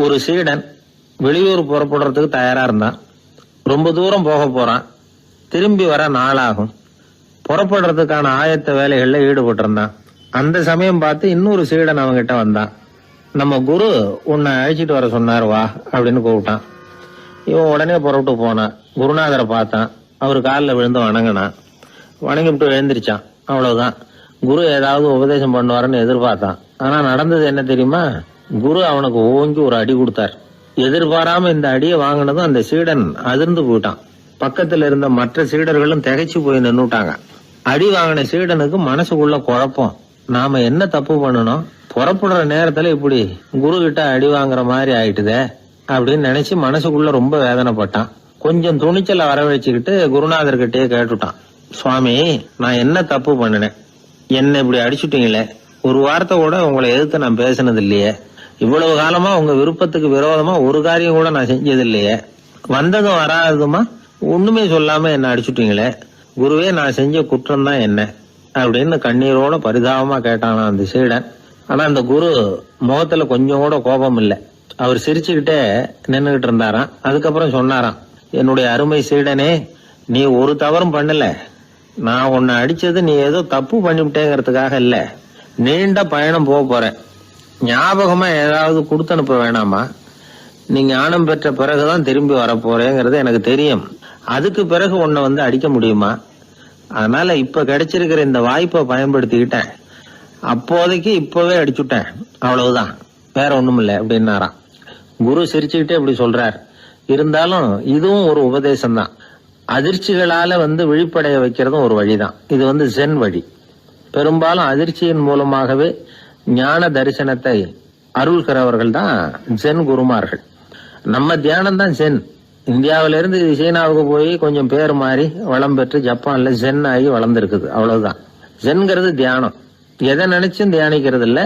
ஒரு சீடன் வெளியூர் புறப்படுறதுக்கு தயாரா இருந்தான். ரொம்ப தூரம் போக போறான். திரும்பி வர நாளாகும். புறப்படுறதுக்கான ஆயத்த வேலைகள்ல ஈடுபட்டு இருந்தான். அந்த சமயம் பார்த்து இன்னொரு சீடன் அவங்கிட்ட வந்தான். நம்ம குரு உன்னை அழைச்சிட்டு வர சொன்னார், வா அப்படின்னு கூப்பிட்டான். இவன் உடனே புறப்பட்டு போனான். குருநாதரை பார்த்தான். அவர் காலில் விழுந்து வணங்கினான். வணங்கிவிட்டு எழுந்திரிச்சான். அவ்வளவுதான். குரு ஏதாவது உபதேசம் பண்ணுவாருன்னு எதிர்பார்த்தான். ஆனா நடந்தது என்ன தெரியுமா? குரு அவனுக்கு ஓங்கி ஒரு அடி கொடுத்தார். எதிர்பாராம இந்த அடியை வாங்கினதும் அந்த சீடன் அதிர்ந்து போயிட்டான். பக்கத்துல இருந்த மற்ற சீடர்களும் திகைச்சு போய் நின்னுட்டாங்க. அடி வாங்கின சீடனுக்கு மனசுக்குள்ள குழப்பம். நாம என்ன தப்பு பண்ணணும்? புறப்படுற நேரத்துல இப்படி குரு கிட்ட அடி வாங்குற மாதிரி ஆயிட்டுதே அப்படின்னு நினைச்சு மனசுக்குள்ள ரொம்ப வேதனைப்பட்டான். கொஞ்சம் துணிச்சலை வரவழைச்சுக்கிட்டு குருநாதர்கிட்டயே கேட்டுட்டான். சுவாமி, நான் என்ன தப்பு பண்ணினேன்? என்ன இப்படி அடிச்சுட்டீங்களே. ஒரு வார்த்தை கூட உங்களை எதிர்த்து நான் பேசினது இல்லையே. இவ்வளவு காலமா உங்க விருப்பத்துக்கு விரோதமா ஒரு காரியம் கூட நான் செஞ்சது இல்லையே. வந்ததும் வராததுமா ஒண்ணுமே சொல்லாம என்ன அடிச்சுட்டீங்களே. குருவே, நான் செஞ்ச குற்றம் தான் என்ன அப்படின்னு கண்ணீரோட பரிதாபமா கேட்டானா அந்த சீடன். ஆனா அந்த குரு முகத்துல கொஞ்சம் கூட கோபம் இல்லை. அவர் சிரிச்சுக்கிட்டே நின்னுகிட்டு இருந்தாராம். அதுக்கப்புறம் சொன்னாராம், என்னுடைய அருமை சீடனே, நீ ஒரு தவறும் பண்ணல. நான் உன்னை அடிச்சது நீ ஏதோ தப்பு பண்ணிவிட்டேங்கிறதுக்காக இல்ல. நீண்ட பயணம் போக போறேன். ஞாபகமா ஏதாவது கொடுத்து அனுப்ப வேணாமா? நீ ஞானம் பெற்ற பிறகுதான் திரும்பி வர போறேங்கிறது எனக்கு தெரியும். அதுக்கு பிறகு உன்னை வந்து அடிக்க முடியுமா? அதனால இப்ப கிடைச்சிருக்கிற இந்த வாய்ப்பை பயன்படுத்திக்கிட்டேன். அப்போதைக்கு இப்பவே அடிச்சுட்டேன், அவ்வளவுதான், வேற ஒண்ணும் இல்லை அப்படின்னாராம். குரு சிரிச்சுக்கிட்டே இப்படி சொல்றார். இருந்தாலும் இதுவும் ஒரு உபதேசம் தான். அதிர்ச்சிகளால விழிப்படைய வைக்கிறதும் ஒரு வழிதான். இது ஜென் வழி. பெரும்பாலும் அதிர்ச்சியின் மூலமாகவே ஞான தரிசனத்தை அருள்கிறவர்கள் தான் ஜென் குருமார்கள். நம்ம தியானம் தான் ஜென். இந்தியாவிலிருந்து சீனாவுக்கு போய் கொஞ்சம் பேர் மாறி வளம் பெற்று ஜப்பான்ல ஜென் ஆகி வளர்ந்துருக்குது, அவ்வளவுதான். ஜென்கிறது தியானம். எதை நினைச்சும் தியானிக்கிறது இல்ல,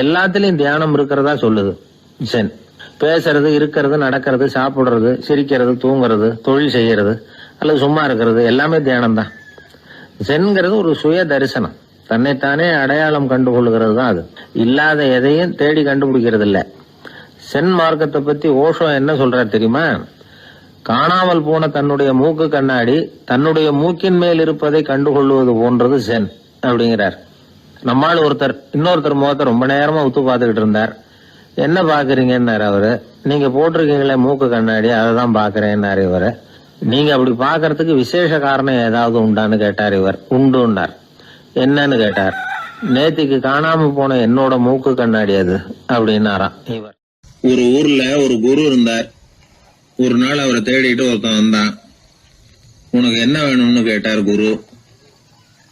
எல்லாத்திலையும் தியானம் இருக்கிறதா சொல்லுது ஜென். பேசுறது, இருக்கிறது, நடக்கிறது, சாப்பிடுறது, சிரிக்கிறது, தூங்குறது, தொழில் செய்யறது அல்லது சும்மா இருக்கிறது எல்லாமே தியானம் தான். ஜென்கிறது ஒரு சுய தரிசனம். தன்னைத்தானே அடையாளம் கண்டுகொள்கிறது தான் அது. இல்லாத எதையும் தேடி கண்டுபிடிக்கிறது இல்ல. சென் மார்க்கத்தை பத்தி ஓஷோ என்ன சொல்றாரு தெரியுமா? காணாமல் போன தன்னுடைய மூக்கு கண்ணாடி தன்னுடைய மூக்கின் மேல் இருப்பதை கண்டுகொள்வது போன்றது சென் அப்படிங்கிறார். நம்மால் இன்னொருத்தர் முகத்தை ரொம்ப நேரமா உத்து பார்த்துக்கிட்டு இருந்தார். என்ன பாக்குறீங்கன்னாரு அவரு. நீங்க போட்டிருக்கீங்களே மூக்கு கண்ணாடி, அதை தான் பாக்குறேன்னாரு இவரு. நீங்க அப்படி பாக்குறதுக்கு விசேஷ காரணம் ஏதாவது உண்டான்னு கேட்டார் இவர். உண்டுன்னார். என்னன்னு கேட்டார். நேத்திக்கு காணாம போன என்னோட மூக்கு கண்ணாடி அது அப்படின்னாராம் இவர். ஒரு ஊர்ல ஒரு குரு இருந்தார். ஒரு நாள் அவரை தேடிட்டு ஒருத்தன் வந்தான். உனக்கு என்ன வேணும்னு கேட்டார் குரு.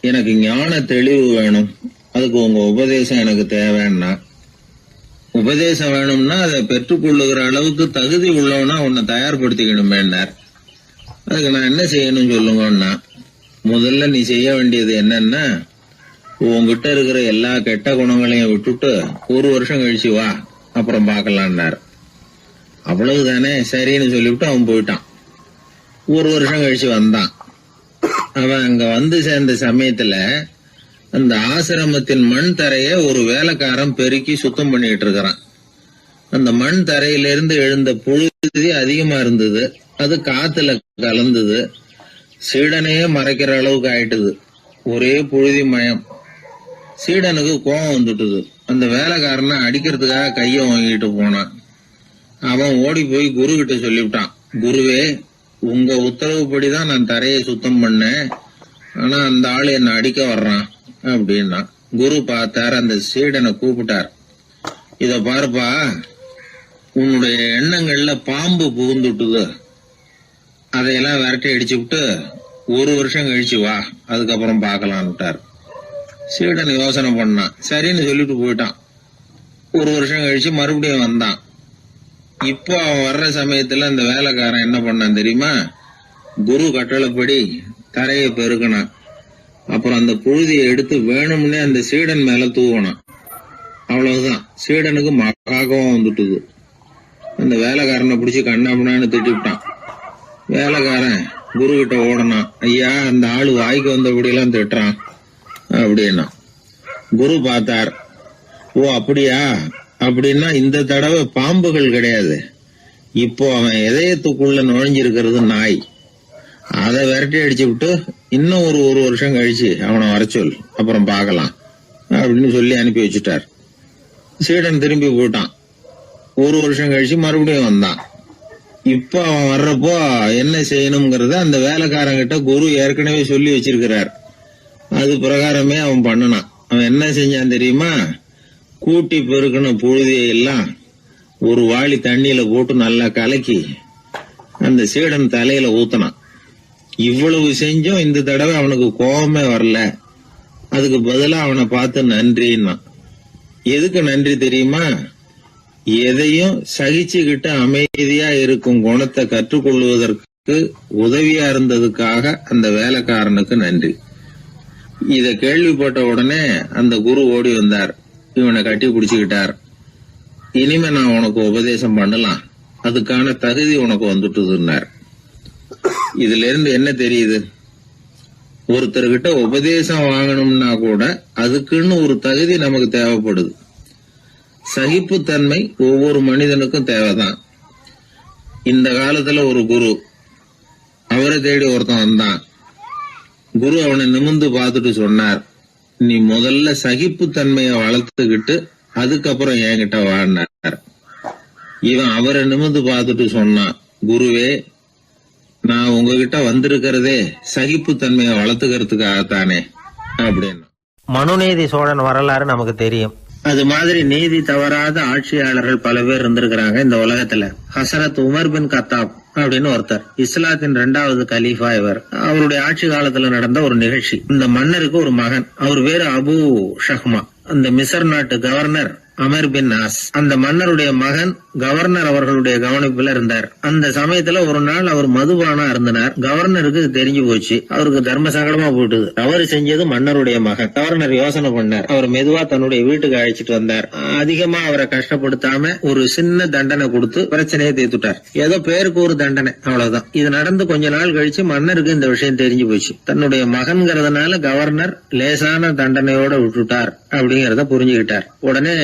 எனக்கு ஞான தெளிவு வேணும், அதுக்கு உங்க உபதேசம் எனக்கு தேவைன்னா. உபதேசம் வேணும்னா அதை பெற்றுக்கொள்ளுகிற அளவுக்கு தகுதி உள்ளவனா உன்னை தயார்படுத்திக்கணுமேன்னார். அதுக்கு நான் என்ன செய்யணும் சொல்லுங்கன்னா, முதல்ல நீ செய்ய வேண்டியது என்னன்னா, உங்ககிட்ட இருக்கிற எல்லா கெட்ட குணங்களையும் விட்டுட்டு 1 வருஷம் கழிச்சு வா, அப்புறம் பாக்கலான்னாரு. அவ்வளவுதானே, சரின்னு சொல்லிவிட்டு அவன் போயிட்டான். 1 வருஷம் கழிச்சு வந்தான். அவன் அங்க வந்து சேர்ந்த சமயத்துல அந்த ஆசிரமத்தின் மண் தரைய ஒரு வேலைக்காரன் பெருக்கி சுத்தம் பண்ணிட்டு இருக்கிறான். அந்த மண் தரையிலிருந்து எழுந்த புழுதி அதிகமா இருந்தது. அது காத்துல கலந்தது. சீடனையே மறைக்கிற அளவுக்கு ஆயிட்டுது. ஒரே புழுதி மயம். சீடனுக்கு கோபம் வந்துட்டுது. அந்த வேலைக்காரனை அடிக்கிறதுக்காக கைய வாங்கிட்டு போனான். அவன் ஓடி போய் குரு கிட்ட சொல்லிவிட்டான். குருவே, உங்க உத்தரவுப்படிதான் நான் தரையை சுத்தம் பண்ணேன், ஆனா அந்த ஆளு என்ன அடிக்க வர்றான் அப்படின்னா. குரு பார்த்தார். அந்த சீடனை கூப்பிட்டார். இத பாருப்பா, உன்னுடைய எண்ணங்கள்ல பாம்பு புகுந்துட்டுது. அதையெல்லாம் விரட்டி அடிச்சு விட்டு 1 வருஷம் கழிச்சு வா, அதுக்கப்புறம் பாக்கலான்னுட்டார். சீடன் யோசனை பண்ணான். சரின்னு சொல்லிட்டு போயிட்டான். 1 வருஷம் கழிச்சு மறுபடியும் வந்தான். இப்போ அவன் வர்ற சமயத்துல அந்த வேலைக்காரன் என்ன பண்ணான் தெரியுமா? குரு கட்டளைப்படி தரையை பெருக்கினான். அப்புறம் அந்த புழுதியை எடுத்து வேணும்னே அந்த சீடன் மேல தூவனான். அவ்வளவுதான். சீடனுக்கு மகாகம் வந்துட்டுது. அந்த வேலைக்காரனை பிடிச்சி கண்ணாபுண்ணான்னு திட்டிவிட்டான். வேலைக்காரன் குரு கிட்ட ஓடனான். ஐயா, அந்த ஆளு வாய்க்கு வந்தபடி எல்லாம் திட்டுறான் அப்படின்னா. குரு பார்த்தார். ஓ அப்படியா, அப்படின்னா இந்த தடவை பாம்புகள் கிடையாது, இப்போ அவன் இதயத்துக்குள்ள நுழைஞ்சிருக்கிறது நாய். அதை விரட்டி அடிச்சு விட்டு இன்னும் ஒரு வருஷம் கழிச்சு அவனை வர சொல், அப்புறம் பார்க்கலாம் அப்படின்னு சொல்லி அனுப்பி வச்சுட்டார். சீடன் திரும்பி போயிட்டான். ஒரு வருஷம் கழிச்சு மறுபடியும் வந்தான். இப்ப அவன் வர்றப்போ என்ன செய்யணுங்கிறத அந்த வேலைக்காரங்கிட்ட குரு ஏற்கனவே சொல்லி வச்சிருக்கிறார். அது பிரகாரமே அவன் பண்ணனான். அவன் என்ன செஞ்சான் தெரியுமா? கூட்டி பெருக்கின புழுதியெல்லாம் ஒரு வாளி தண்ணியில போட்டு நல்லா கலக்கி அந்த சீடன் தலையில ஊத்தினான். இவ்வளவு செஞ்சும் இந்த தடவை அவனுக்கு கோபமே வரல. அதுக்கு பதிலா அவனை பார்த்து நன்றின்னா. எதுக்கு நன்றி தெரியுமா? எதையும் சகிச்சுக்கிட்டு அமைதியா இருக்கும் குணத்தை கற்றுக்கொள்வதற்கு உதவியா இருந்ததுக்காக அந்த வேலைக்காரனுக்கு நன்றி. இத கேள்விப்பட்ட உடனே அந்த குரு ஓடி வந்தார். இவனை கட்டி பிடிச்சுக்கிட்டார். இனிமே நான் உனக்கு உபதேசம் பண்ணலாம், அதுக்கான தகுதி உனக்கு வந்துட்டுதுன்னார். இதுல இருந்து என்ன தெரியுது? ஒருத்தர்கிட்ட உபதேசம் வாங்கணும்னா கூட அதுக்குன்னு ஒரு தகுதி நமக்கு தேவைப்படுது. சகிப்புத்தன்மை ஒவ்வொரு மனிதனுக்கும் தேவைதான். இந்த காலத்துல ஒரு குரு, அவரை தேடி ஒருத்தன் வந்தான். குரு அவனை நிமிர்ந்து பார்த்துட்டு சொன்னார், நீ முதல்ல சகிப்புத்தன்மையை வளர்த்துக்கிட்டு அதுக்கப்புறம் என்கிட்ட வாழ்னார். இவன் அவரை நிமிர்ந்து பார்த்துட்டு சொன்னான், குருவே, நான் உங்ககிட்ட வந்திருக்கிறதே சகிப்புத்தன்மையை வளர்த்துக்கிறதுக்காகத்தானே அப்படின்னு. மனுநீதி சோழன் வரலாறு நமக்கு தெரியும். அது மாதிரி நீதி தவறாத ஆட்சியாளர்கள் பல பேர் இருந்திருக்கிறாங்க இந்த உலகத்துல. ஹசரத் உமர் பின் கத்தாப் அப்படின்னு ஒருத்தர், இஸ்லாத்தின் 2வது கலீஃபா இவர். அவருடைய ஆட்சி காலத்துல நடந்த ஒரு நிகழ்ச்சி. இந்த மன்னருக்கு ஒரு மகன், அவர் பேரு அபு ஷஹ்மா. அந்த மிசர் நாட்டு கவர்னர் அமர் பின் நாஸ், அந்த மன்னருடைய மகன் கவர்னர் அவர்களுடைய கவனிப்புல இருந்தார். அந்த சமயத்துல ஒரு நாள் அவர் மதுபானா இருந்தனர். கவர்னருக்கு தெரிஞ்சு போச்சு. அவருக்கு தர்ம சங்கடமா போயிட்டுது. அவர் செஞ்சது மன்னருடைய மகன். கவர்னர் யோசனை பண்ணார். அவர் மெதுவா தன்னுடைய வீட்டுக்கு அழைச்சிட்டு வந்தார். அதிகமா அவரை கஷ்டப்படுத்தாம ஒரு சின்ன தண்டனை கொடுத்து பிரச்சனையை தீர்த்துட்டார். ஏதோ பேருக்கு ஒரு தண்டனை, அவ்வளவுதான். இது நடந்து கொஞ்ச நாள் கழிச்சு மன்னருக்கு இந்த விஷயம் தெரிஞ்சு போச்சு. தன்னுடைய மகன்கிறதுனால கவர்னர் லேசான தண்டனையோட விட்டுட்டார் அப்படிங்கறத புரிஞ்சுக்கிட்டார். உடனே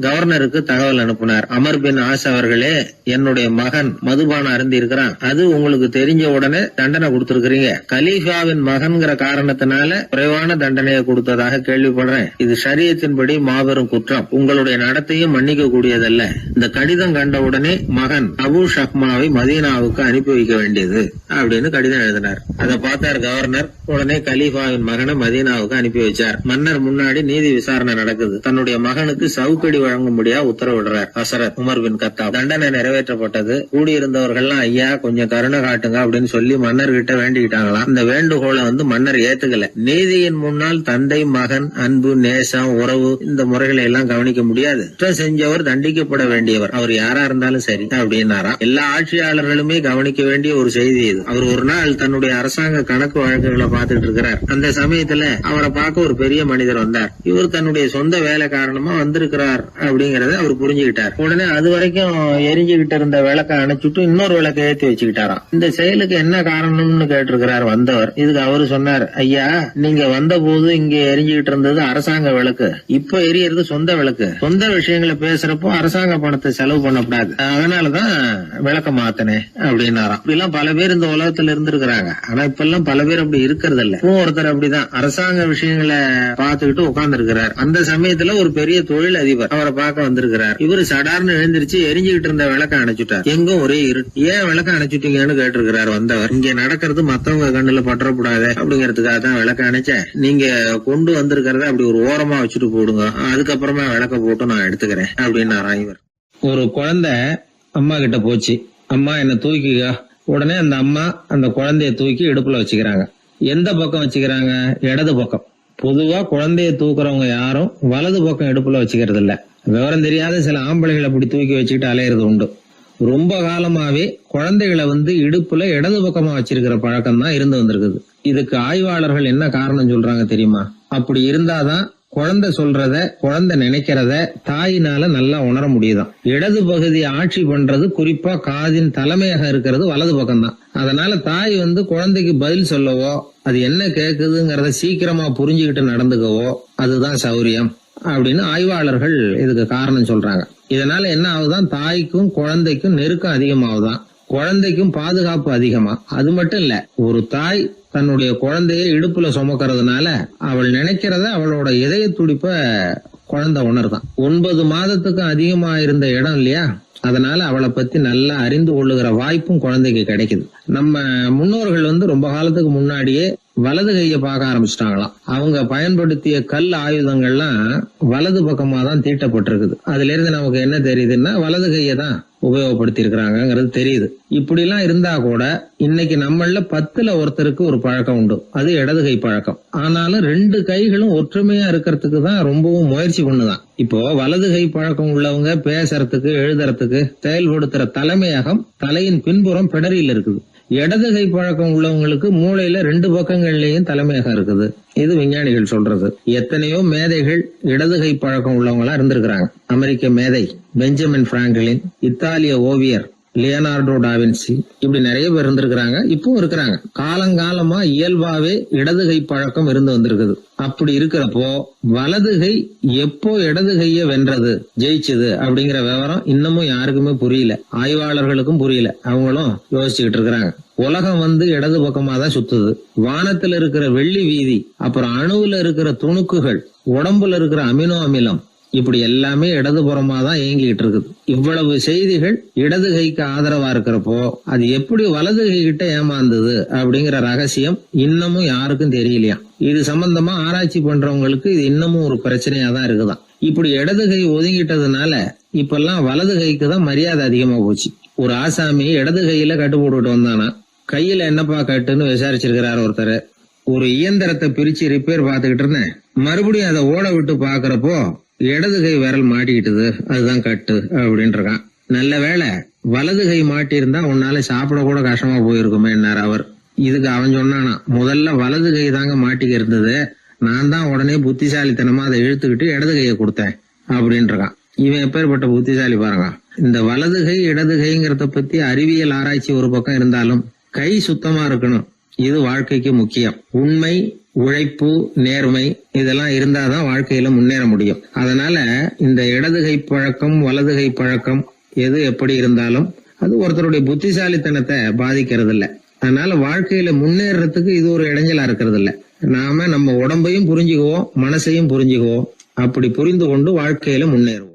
கவர்னருக்கு தகவல் அனுப்பினார். அமர் பின் ஆஸ் அவர்களே, என்னுடைய மகன் மதுபானம் அருந்தி இருக்கிறான், அது உங்களுக்கு தெரிஞ்ச உடனே தண்டனை கொடுத்திருக்கிறீங்க. கலீஃபாவின் மகன்கிற காரணத்தினால குறைவான தண்டனையை கொடுத்ததாக கேள்விப்படுறேன். இது ஷரியத்தின்படி மாபெரும் குற்றம். உங்களுடைய நடத்தையும் மன்னிக்க கூடியதல்ல. இந்த கடிதம் கண்ட உடனே மகன் அபு ஷஹ்மாவை மதீனாவுக்கு அனுப்பி வைக்க வேண்டியது அப்படின்னு கடிதம் எழுதினார். அதை பார்த்தார் கவர்னர். உடனே கலீஃபாவின் மகனை மதீனாவுக்கு அனுப்பி வச்சார். மன்னர் முன்னாடி நீதி விசாரணை நடக்குது. தன்னுடைய மகனுக்கு சவுக்கடி வழங்கும்படியா உத்தரவிடுறார் ஹசரத் உமர் பின் கத்தாப். தண்டனை நிறைவேற்றப்பட்டது. கூடியிருந்தவர்கள்லாம், ஐயா கொஞ்சம் கருணை காட்டுங்க அப்படின்னு சொல்லி மன்னர்கிட்ட வேண்டிக்கிட்டாங்களாம். இந்த வேண்டுகோளை மன்னர் ஏத்துக்கல. நீதியின் முன்னால் தந்தை மகன் அன்பு நேசம் உறவு இந்த முறைகளை எல்லாம் கவனிக்க முடியாது. குற்றம் செஞ்சவர் தண்டிக்கப்பட வேண்டியவர், அவர் யாரா இருந்தாலும் சரி அப்படின்னாராம். எல்லா ஆட்சியாளர்களுமே கவனிக்க வேண்டிய ஒரு செய்தி இது. அவர் ஒரு நாள் தன்னுடைய அரசாங்க கணக்கு வழக்குகளை பார்த்துட்டு இருக்கிறார். அந்த சமயத்துல அவரை பார்க்க ஒரு பெரிய மனிதர் வந்தார். இவர் தன்னுடைய சொந்த வேலை காரணமா வந்திருக்கிறார் அப்படிங்கறத அவர் புரிஞ்சுக்கிட்டார். உடனே அது வரைக்கும் எரிஞ்சுகிட்டு இருந்த விளக்க அணைச்சுட்டு இன்னொரு விளக்க ஏற்றி வச்சுக்கிட்டாராம். இந்த செயலுக்கு என்ன காரணம்னு கேட்டிருக்கிறார் வந்தவர். இதுக்கு அவரு சொன்னார், ஐயா, நீங்க வந்த போது இங்க எரிஞ்சுகிட்டு இருந்தது அரசாங்க விளக்கு, இப்ப எரியறது சொந்த விளக்கு. சொந்த விஷயங்களை பேசுறப்போ அரசாங்க பணத்தை செலவு பண்ணக்கூடாது, அதனாலதான் விளக்க மாத்தினேன் அப்படின்னாராம். இப்படி எல்லாம் பல பேர் இந்த உலகத்துல இருந்திருக்கிறாங்க. ஆனா இப்ப எல்லாம் பல பேர் அப்படி இருக்கிறது இல்ல. ஒருத்தர் அப்படிதான் அரசாங்க விஷயங்களை பார்த்துக்கிட்டு உட்கார்ந்து இருக்கிறார். அந்த சமயத்துல ஒரு பெரிய தொழில் அதிபர் அவரை பார்க்க வந்திருக்கிறார். இவரு சடார்னு எழுந்திருச்சு எரிஞ்சுகிட்டு இருந்த விளக்க அணைச்சுட்டார். எங்கும் ஒரே இருட்டு. ஏன் விளக்க அணைச்சுட்டீங்கன்னு கேட்டிருக்கிறார் வந்தவர். இங்க நடக்கிறது மத்தவங்க கண்ணுல பற்றக்கூடாது அப்படிங்கறதுக்காக தான் விளக்க அணைச்சேன். நீங்க கொண்டு வந்திருக்கிறத அப்படி ஒரு ஓரமா வச்சுட்டு போடுங்க, அதுக்கப்புறமா விளக்க போட்டு நான் எடுத்துக்கிறேன் அப்படின்னாராம் இவர். ஒரு குழந்தை அம்மா கிட்ட போச்சு, அம்மா என்ன தூக்கிக்கா. உடனே அந்த அம்மா அந்த குழந்தைய தூக்கி இடுப்புல வச்சுக்கிறாங்க. எந்த பக்கம் வச்சுக்கிறாங்க? இடது பக்கம். பொதுவா குழந்தைய தூக்குறவங்க யாரும் வலது பக்கம் இடுப்புல வச்சுக்கிறது இல்ல. விவரம் தெரியாத சில ஆம்பளைகளை அப்படி தூக்கி வச்சுக்கிட்டு அலையிறது உண்டு. ரொம்ப காலமாவே குழந்தைகளை இடுப்புல இடது பக்கமா வச்சிருக்கிற பழக்கம் தான் இருந்து வந்திருக்குது. இதுக்கு ஆய்வாளர்கள் என்ன காரணம் சொல்றாங்க தெரியுமா? அப்படி இருந்தாதான் குழந்தை சொல்றத குழந்தை நினைக்கிறத தாயினால நல்லா உணர முடியுதாம். இடது பகுதி ஆட்சி பண்றது குறிப்பா காதின் தலைமையாக இருக்கிறது வலது பக்கம் தான். அதனால தாய் குழந்தைக்கு பதில் சொல்லவோ அது என்ன கேக்குதுங்கிறத சீக்கிரமா புரிஞ்சுக்கிட்டு நடந்துக்கவோ அதுதான் சௌரியம் அப்படின்னு ஆய்வாளர்கள் இதுக்கு காரணம் சொல்றாங்க. இதனால என்ன ஆகுதான், தாய்க்கும் குழந்தைக்கும் நெருக்கம் அதிகமாகுதான், குழந்தைக்கும் பாதுகாப்பு அதிகமா. அது மட்டும் இல்ல, ஒரு தாய் தன்னுடைய குழந்தைய இடுப்புல சுமக்கிறதுனால அவள் நினைக்கிறத அவளோட இதய துடிப்ப குழந்தை உணர்தான். 9 மாதத்துக்கும் அதிகமா இருந்த இடம் இல்லையா, அதனால அவளை பத்தி நல்லா அறிந்து கொள்ளுகிற வாய்ப்பும் குழந்தைக்கு கிடைக்குது. நம்ம முன்னோர்கள் ரொம்ப காலத்துக்கு முன்னாடியே வலது கையை பார்க்க ஆரம்பிச்சிட்டாங்களாம். அவங்க பயன்படுத்திய கல் ஆயுதங்கள்லாம் வலது பக்கமா தான் தீட்டப்பட்டிருக்குது. அதுல இருந்து நமக்கு என்ன தெரியுதுன்னா, வலது கையை தான் உபயோகப்படுத்தி இருக்கிறாங்கிறது தெரியுது. இப்படி எல்லாம் இருந்தா கூட இன்னைக்கு நம்மள 10ல் ஒருத்தருக்கு ஒரு பழக்கம் உண்டு, அது இடது கை பழக்கம். ஆனாலும் 2 கைகளும் ஒற்றுமையா இருக்கிறதுக்கு தான் ரொம்பவும் முயற்சி பண்ணுதான். இப்போ வலது கை பழக்கம் உள்ளவங்க பேசுறதுக்கு, எழுதுறதுக்கு, செயல்படுத்துற தலைமையகம் தலையின் பின்புறம் பிடரியில் இருக்குது. இடது கை பழக்கம் உள்ளவங்களுக்கு மூளையில 2 பக்கங்கள்லயும் தலைமையகம் இருக்குது. இது விஞ்ஞானிகள் சொல்றது. எத்தனையோ மேதைகள் இடது கை பழக்கம் உள்ளவங்களா இருந்திருக்கிறாங்க. அமெரிக்க மேதை பெஞ்சமின் பிராங்கிலின், இத்தாலிய ஓவியர் லியோனார்டோ டாவின்சி, இப்படி நிறைய பேர் இருந்திருக்கிறாங்க, இப்பவும் இருக்கிறாங்க. காலங்காலமா இயல்பாவே இடது கை பழக்கம் இருந்து வந்திருக்குது. அப்படி இருக்கிறப்போ வலது கை எப்போ இடது கைய வென்றது, ஜெயிச்சது அப்படிங்கிற விவரம் இன்னமும் யாருக்குமே புரியல. ஆய்வாளர்களுக்கும் புரியல. அவங்களும் யோசிச்சுக்கிட்டு இருக்கிறாங்க. உலகம் இடது பக்கமா தான் சுத்துது. வானத்துல இருக்கிற வெள்ளி வீதி, அப்புறம் அணுவுல இருக்கிற துணுக்குகள், உடம்புல இருக்கிற அமினோ அமிலம், இப்படி எல்லாமே இடதுபுறமா தான் இயங்கிட்டு இருக்குது. இவ்வளவு செய்திகள் இடது கைக்கு ஆதரவா இருக்கிறப்போ அது எப்படி வலது கை கிட்ட ஏமாந்தது அப்படிங்கிற ரகசியம் இன்னமும் யாருக்கும் தெரியலையா. இது சம்பந்தமா ஆராய்ச்சி பண்றவங்களுக்கு இது இன்னமும் ஒரு பிரச்சனையா தான் இருக்குதான். இப்படி இடது கை ஒதுங்கிட்டதுனால இப்பெல்லாம் வலது கைக்கு தான் மரியாதை அதிகமா போச்சு. ஒரு ஆசாமி இடது கையில கட்டு போட்டுட்டு வந்தானா, கையில என்னப்பா கட்டுன்னு விசாரிச்சிருக்கிறார் ஒருத்தர். ஒரு இயந்திரத்தை பிரிச்சு ரிப்பேர் பார்த்துக்கிட்டு இருந்தேன், மறுபடியும் அதை ஓட விட்டு பாக்குறப்போ இடது கை விரல் மாட்டிக்கிட்டது, அதுதான் கட்டு அப்படின்றான். நல்ல வேளை வலது கை மாட்டி இருந்தா உன்னால சாப்பிட கூட கஷ்டமா போயிருக்குமே என்னார் அவர். இதுக்கு அவன் சொன்னானா, முதல்ல வலது கை தாங்க மாட்டிக்க இருந்தது, நான் தான் உடனே புத்திசாலித்தனமா அதை இழுத்துக்கிட்டு இடது கையை கொடுத்தேன் அப்படின்றான். இவன் எப்பேற்பட்ட புத்திசாலி பாருங்க. இந்த வலது கை இடது கைங்கிறத பத்தி அறிவியல் ஆராய்ச்சி ஒரு பக்கம் இருந்தாலும் கை சுத்தமா இருக்கணும், இது வாழ்க்கைக்கு முக்கியம். உண்மை, உழைப்பு, நேர்மை இதெல்லாம் இருந்தாதான் வாழ்க்கையில முன்னேற முடியும். அதனால இந்த இடது கை பழக்கம், வலது கை பழக்கம் எது எப்படி இருந்தாலும் அது ஒருத்தருடைய புத்திசாலித்தனத்தை பாதிக்கிறது இல்ல. அதனால வாழ்க்கையில முன்னேறதுக்கு இது ஒரு இடைஞ்சலா இருக்கிறது இல்ல. நாம நம்ம உடம்பையும் புரிஞ்சுக்குவோம், மனசையும் புரிஞ்சுக்குவோம். அப்படி புரிந்து கொண்டு வாழ்க்கையில முன்னேறுவோம்.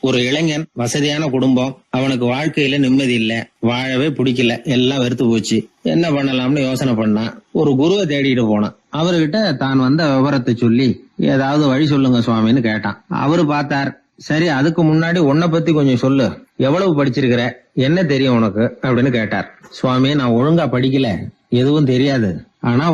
ஒரு இளைஞன், வசதியான குடும்பம், அவனுக்கு வாழ்க்கையில நிம்மதி இல்ல, வாழவே பிடிக்கல, எல்லாம் வெறுத்து போச்சு. என்ன பண்ணலாம்னு யோசனை பண்ணான். ஒரு குருவை தேடிட்டு போனான். அவர்கிட்ட தான் வந்த விவரத்தை சொல்லி ஏதாவது வழி சொல்லுங்க சுவாமின்னு கேட்டான். அவரு பார்த்தார். சரி, அதுக்கு முன்னாடி உன்னை பத்தி கொஞ்சம் சொல்லு, எவ்வளவு படிச்சிருக்கிற, என்ன தெரியும் உனக்கு அப்படின்னு கேட்டார். சுவாமி, நான் ஒழுங்கா படிக்கல, எதுவும் தெரியாது, ஆனா